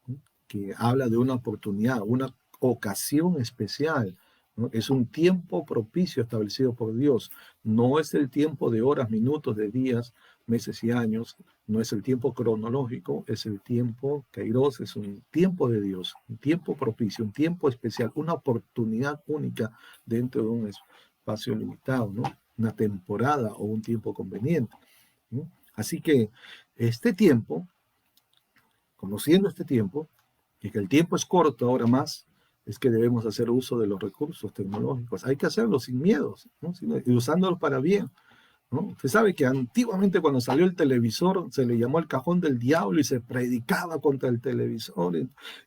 ¿no?, que habla de una oportunidad, una ocasión especial, ¿no? Es un tiempo propicio establecido por Dios. No es el tiempo de horas, minutos, de días, meses y años. No es el tiempo cronológico, es el tiempo Kairos, es un tiempo de Dios, un tiempo propicio, un tiempo especial, una oportunidad única dentro de un espacio limitado, ¿no? Una temporada o un tiempo conveniente, ¿no? Así que este tiempo, conociendo este tiempo, y que el tiempo es corto ahora más, es que debemos hacer uso de los recursos tecnológicos. Hay que hacerlo sin miedos, ¿no? Y usándolos para bien, ¿no? Usted sabe que antiguamente cuando salió el televisor se le llamó el cajón del diablo y se predicaba contra el televisor.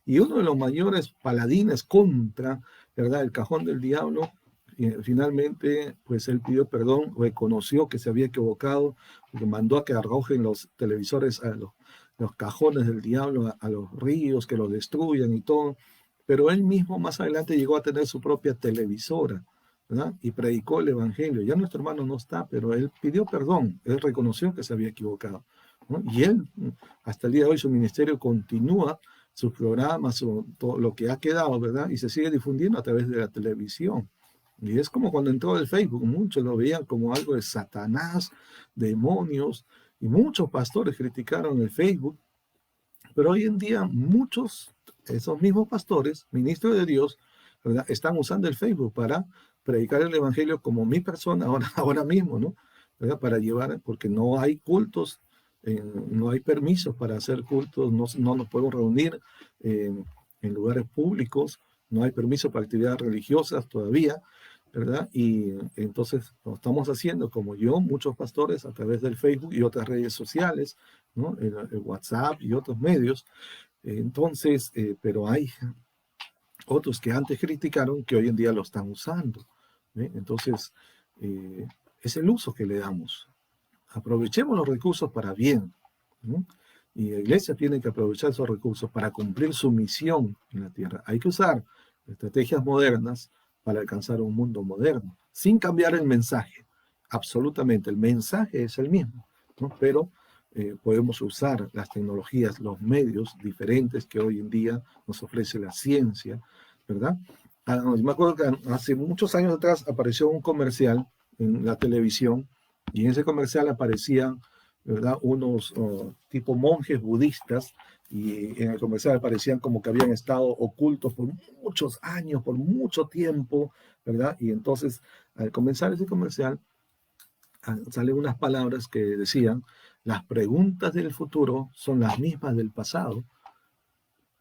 Y uno de los mayores paladines contra, ¿verdad?, el cajón del diablo, finalmente pues él pidió perdón, reconoció que se había equivocado, mandó a que arrojen los televisores a los cajones del diablo, a los ríos, que los destruyan y todo. Pero él mismo más adelante llegó a tener su propia televisora, ¿verdad? Y predicó el evangelio. Ya nuestro hermano no está, pero él pidió perdón, él reconoció que se había equivocado, ¿no? Y él, hasta el día de hoy, su ministerio continúa, sus programas, todo lo que ha quedado, ¿verdad? Y se sigue difundiendo a través de la televisión. Y es como cuando entró el Facebook, muchos lo veían como algo de Satanás, demonios, y muchos pastores criticaron el Facebook, pero hoy en día muchos, esos mismos pastores, ministros de Dios, ¿verdad?, están usando el Facebook para predicar el evangelio como mi persona ahora mismo, ¿no? ¿Verdad? Para llevar, porque no hay cultos, no hay permisos para hacer cultos, no nos podemos reunir en lugares públicos, no hay permiso para actividades religiosas todavía, ¿verdad? Y entonces lo estamos haciendo como yo, muchos pastores, a través del Facebook y otras redes sociales, ¿no? El WhatsApp y otros medios. Entonces, pero hay otros que antes criticaron que hoy en día lo están usando, ¿ve? Entonces, eh, es el uso que le damos. Aprovechemos los recursos para bien, ¿no? Y la iglesia tiene que aprovechar esos recursos para cumplir su misión en la tierra. Hay que usar estrategias modernas para alcanzar un mundo moderno, sin cambiar el mensaje. Absolutamente, el mensaje es el mismo, ¿no? Pero podemos usar las tecnologías, los medios diferentes que hoy en día nos ofrece la ciencia, ¿verdad? Me acuerdo que hace muchos años atrás apareció un comercial en la televisión y en ese comercial aparecían, ¿verdad?, unos tipo monjes budistas, y en el comercial aparecían como que habían estado ocultos por muchos años, por mucho tiempo, ¿verdad? Y entonces, al comenzar ese comercial, salen unas palabras que decían: las preguntas del futuro son las mismas del pasado,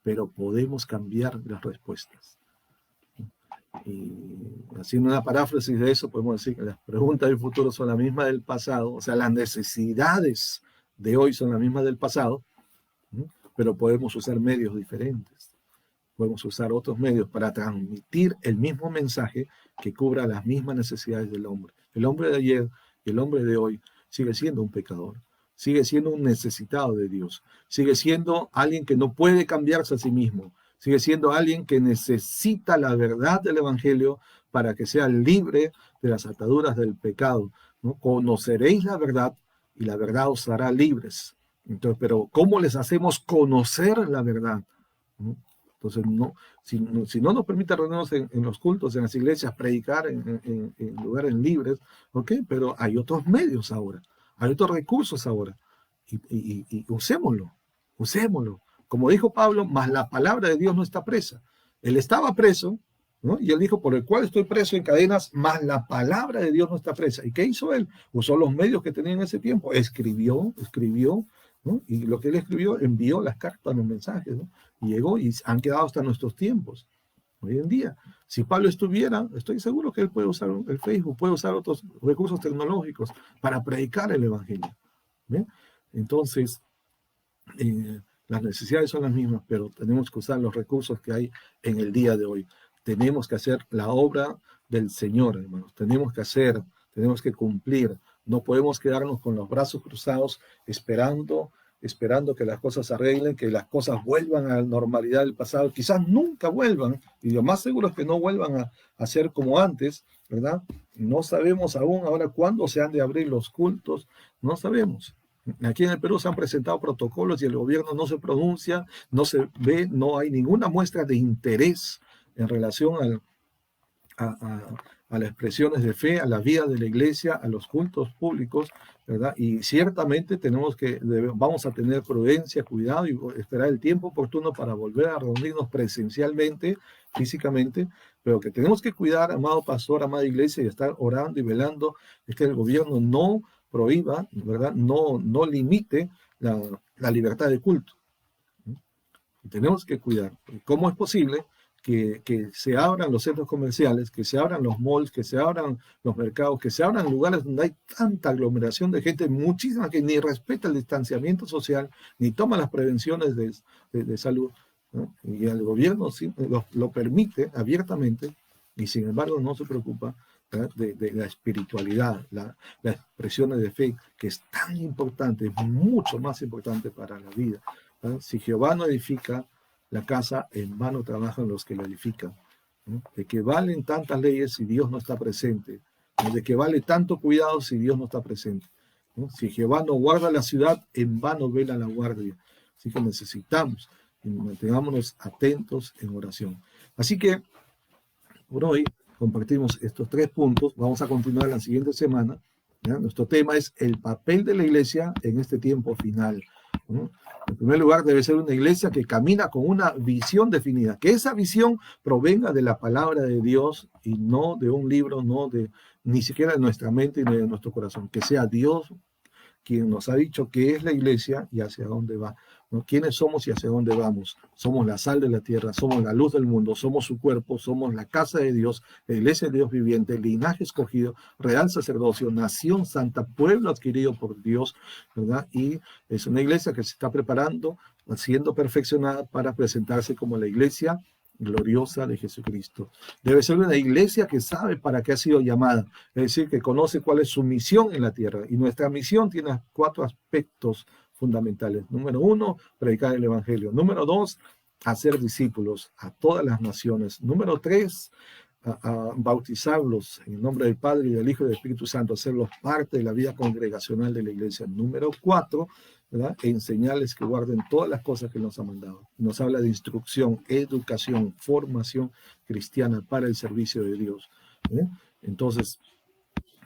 pero podemos cambiar las respuestas. Y haciendo una paráfrasis de eso, podemos decir que las preguntas del futuro son las mismas del pasado, o sea, las necesidades de hoy son las mismas del pasado, ¿no? Pero podemos usar medios diferentes. Podemos usar otros medios para transmitir el mismo mensaje que cubra las mismas necesidades del hombre. El hombre de ayer y el hombre de hoy sigue siendo un pecador, sigue siendo un necesitado de Dios, sigue siendo alguien que no puede cambiarse a sí mismo, sigue siendo alguien que necesita la verdad del evangelio para que sea libre de las ataduras del pecado, ¿no? Conoceréis la verdad y la verdad os hará libres. Entonces, pero ¿cómo les hacemos conocer la verdad? ¿No? Entonces, si no nos permite reunirnos en los cultos, en las iglesias, predicar en lugares libres, ¿ok? Pero hay otros medios ahora, hay otros recursos ahora, y usémoslo, usémoslo. Como dijo Pablo, mas la palabra de Dios no está presa. Él estaba preso, ¿no? Y él dijo: por el cual estoy preso en cadenas, mas la palabra de Dios no está presa. ¿Y qué hizo él? Usó los medios que tenía en ese tiempo, escribió, ¿no? Y lo que él escribió, envió las cartas, los mensajes, ¿no? Y llegó, y han quedado hasta nuestros tiempos. Hoy en día, si Pablo estuviera, estoy seguro que él puede usar el Facebook, puede usar otros recursos tecnológicos para predicar el evangelio. ¿Bien? Entonces, las necesidades son las mismas, pero tenemos que usar los recursos que hay en el día de hoy. Tenemos que hacer la obra del Señor, hermanos. Tenemos que cumplir. No podemos quedarnos con los brazos cruzados esperando que las cosas se arreglen, que las cosas vuelvan a la normalidad del pasado. Quizás nunca vuelvan, y lo más seguro es que no vuelvan a ser como antes, ¿verdad? No sabemos aún ahora cuándo se han de abrir los cultos, no sabemos. Aquí en el Perú se han presentado protocolos y el gobierno no se pronuncia, no se ve, no hay ninguna muestra de interés en relación a las expresiones de fe, a la vida de la iglesia, a los cultos públicos, ¿verdad? Y ciertamente vamos a tener prudencia, cuidado y esperar el tiempo oportuno para volver a reunirnos presencialmente, físicamente, pero que tenemos que cuidar, amado pastor, amada iglesia, y estar orando y velando, es que el gobierno no prohíba, ¿verdad? No limite la libertad de culto. Tenemos que cuidar. ¿Cómo es posible que se abran los centros comerciales, que se abran los malls, que se abran los mercados, que se abran lugares donde hay tanta aglomeración de gente, muchísima que ni respeta el distanciamiento social, ni toma las prevenciones de salud, ¿no? Y el gobierno sí, lo permite abiertamente y sin embargo no se preocupa de la espiritualidad, las expresiones de fe, que es tan importante, es mucho más importante para la vida. Si Jehová no edifica la casa, en vano trabajan los que la edifican. ¿No? De que valen tantas leyes si Dios no está presente. ¿No? De que vale tanto cuidado si Dios no está presente. ¿No? Si Jehová no guarda la ciudad, en vano vela la guardia. Así que necesitamos y mantengámonos atentos en oración. Así que por hoy compartimos estos 3 puntos. Vamos a continuar la siguiente semana. ¿Ya? Nuestro tema es el papel de la iglesia en este tiempo final. ¿No? En primer lugar, debe ser una iglesia que camina con una visión definida, que esa visión provenga de la palabra de Dios y no de un libro, ni siquiera de nuestra mente ni de nuestro corazón, que sea Dios quien nos ha dicho qué es la iglesia y hacia dónde va, ¿no? ¿Quiénes somos y hacia dónde vamos? Somos la sal de la tierra, somos la luz del mundo, somos su cuerpo, somos la casa de Dios, la iglesia de Dios viviente, linaje escogido, real sacerdocio, nación santa, pueblo adquirido por Dios, ¿verdad? Y es una iglesia que se está preparando, siendo perfeccionada para presentarse como la iglesia gloriosa de Jesucristo. Debe ser una iglesia que sabe para qué ha sido llamada, es decir, que conoce cuál es su misión en la tierra. Y nuestra misión tiene 4 aspectos fundamentales. Número 1, predicar el evangelio. Número 2, hacer discípulos a todas las naciones. Número 3, a bautizarlos en el nombre del Padre y del Hijo y del Espíritu Santo, hacerlos parte de la vida congregacional de la iglesia. Número 4, ¿verdad? Enseñarles que guarden todas las cosas que nos ha mandado. Nos habla de instrucción, educación, formación cristiana para el servicio de Dios. Entonces,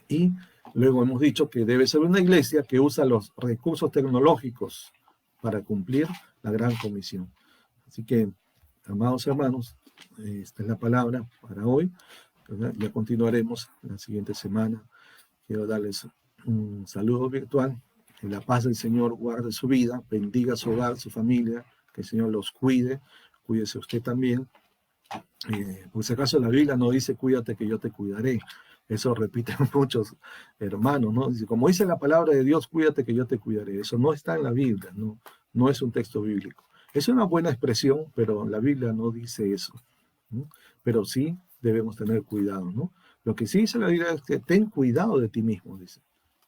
y luego hemos dicho que debe ser una iglesia que usa los recursos tecnológicos para cumplir la gran comisión. Así que, amados hermanos, esta es la palabra para hoy, ¿verdad? Ya continuaremos la siguiente semana. Quiero darles un saludo virtual. Que la paz del Señor guarde su vida, bendiga su hogar, su familia, que el Señor los cuide, cuídese usted también. Por si acaso la Biblia no dice cuídate que yo te cuidaré. Eso repiten muchos hermanos, ¿no? Como dice la palabra de Dios, cuídate que yo te cuidaré. Eso no está en la Biblia, no es un texto bíblico. Es una buena expresión, pero la Biblia no dice eso, ¿no? Pero sí debemos tener cuidado, ¿no? Lo que sí dice la Biblia es que ten cuidado de ti mismo, dice,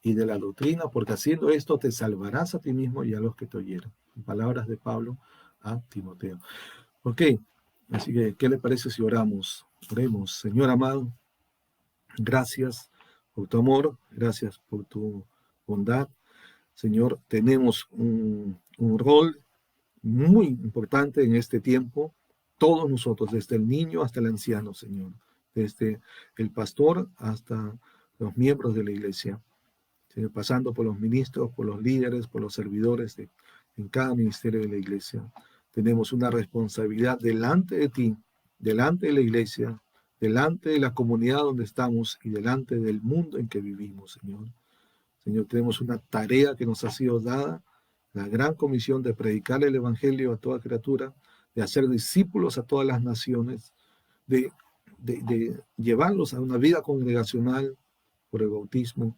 y de la doctrina, porque haciendo esto te salvarás a ti mismo y a los que te oyeron. Palabras de Pablo a Timoteo. Ok, así que, ¿qué le parece si oramos? Oremos. Señor amado, gracias por tu amor, gracias por tu bondad. Señor, tenemos un rol muy importante en este tiempo, todos nosotros, desde el niño hasta el anciano, Señor, desde el pastor hasta los miembros de la iglesia, Señor, pasando por los ministros, por los líderes, por los servidores en cada ministerio de la iglesia. Tenemos una responsabilidad delante de ti, delante de la iglesia, delante de la comunidad donde estamos y delante del mundo en que vivimos, Señor. Señor, tenemos una tarea que nos ha sido dada, la gran comisión de predicar el evangelio a toda criatura, de hacer discípulos a todas las naciones, de llevarlos a una vida congregacional por el bautismo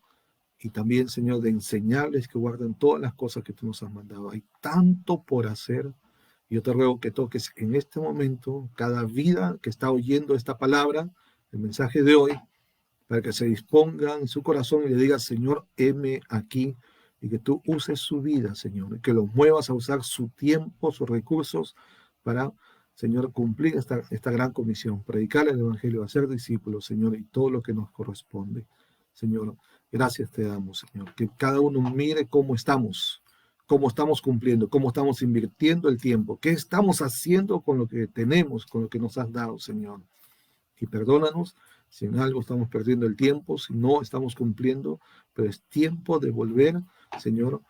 y también, Señor, de enseñarles que guarden todas las cosas que tú nos has mandado. Hay tanto por hacer. Yo te ruego que toques en este momento cada vida que está oyendo esta palabra, el mensaje de hoy, para que se disponga en su corazón y le diga, Señor, heme aquí, y que tú uses su vida, Señor, que los muevas a usar su tiempo, sus recursos, para, Señor, cumplir esta gran comisión, predicar el evangelio, hacer discípulos, Señor, y todo lo que nos corresponde. Señor, gracias te damos, Señor, que cada uno mire cómo estamos cumpliendo, cómo estamos invirtiendo el tiempo, qué estamos haciendo con lo que tenemos, con lo que nos has dado, Señor. Y perdónanos Si en algo estamos perdiendo el tiempo, si no estamos cumpliendo, pero es tiempo de volver, Señor,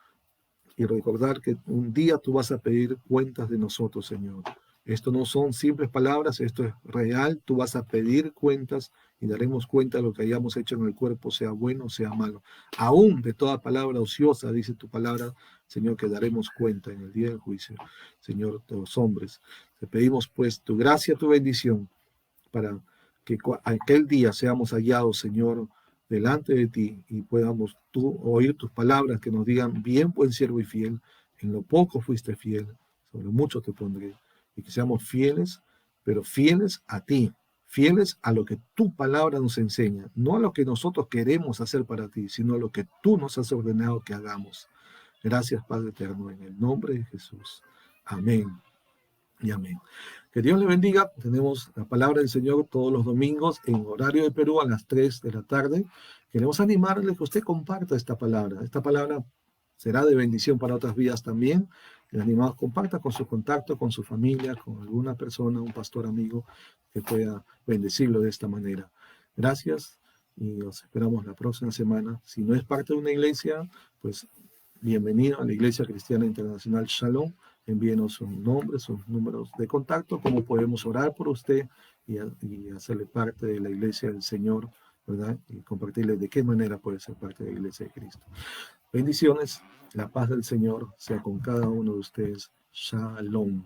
y recordar que un día tú vas a pedir cuentas de nosotros, Señor. Esto no son simples palabras, esto es real. Tú vas a pedir cuentas y daremos cuenta de lo que hayamos hecho en el cuerpo, sea bueno o sea malo. Aún de toda palabra ociosa, dice tu palabra, Señor, que daremos cuenta en el día del juicio, Señor, de los hombres. Te pedimos pues tu gracia, tu bendición, para que aquel día seamos hallados, Señor, delante de ti y podamos tú oír tus palabras que nos digan, bien, buen siervo y fiel, en lo poco fuiste fiel, sobre mucho te pondré, y que seamos fieles, pero fieles a ti, fieles a lo que tu palabra nos enseña, no a lo que nosotros queremos hacer para ti, sino a lo que tú nos has ordenado que hagamos. Gracias, Padre eterno, en el nombre de Jesús. Amén y amén. Que Dios le bendiga. Tenemos la palabra del Señor todos los domingos en horario de Perú a las 3 de la tarde. Queremos animarle que usted comparta esta palabra. Esta palabra será de bendición para otras vidas también. Le animamos, comparta con su contacto, con su familia, con alguna persona, un pastor amigo que pueda bendecirlo de esta manera. Gracias y nos esperamos la próxima semana. Si no es parte de una iglesia, pues bienvenido a la Iglesia Cristiana Internacional Shalom. Envíenos sus nombres, sus números de contacto, cómo podemos orar por usted y hacerle parte de la Iglesia del Señor, ¿verdad? Y compartirle de qué manera puede ser parte de la Iglesia de Cristo. Bendiciones, la paz del Señor sea con cada uno de ustedes. Shalom.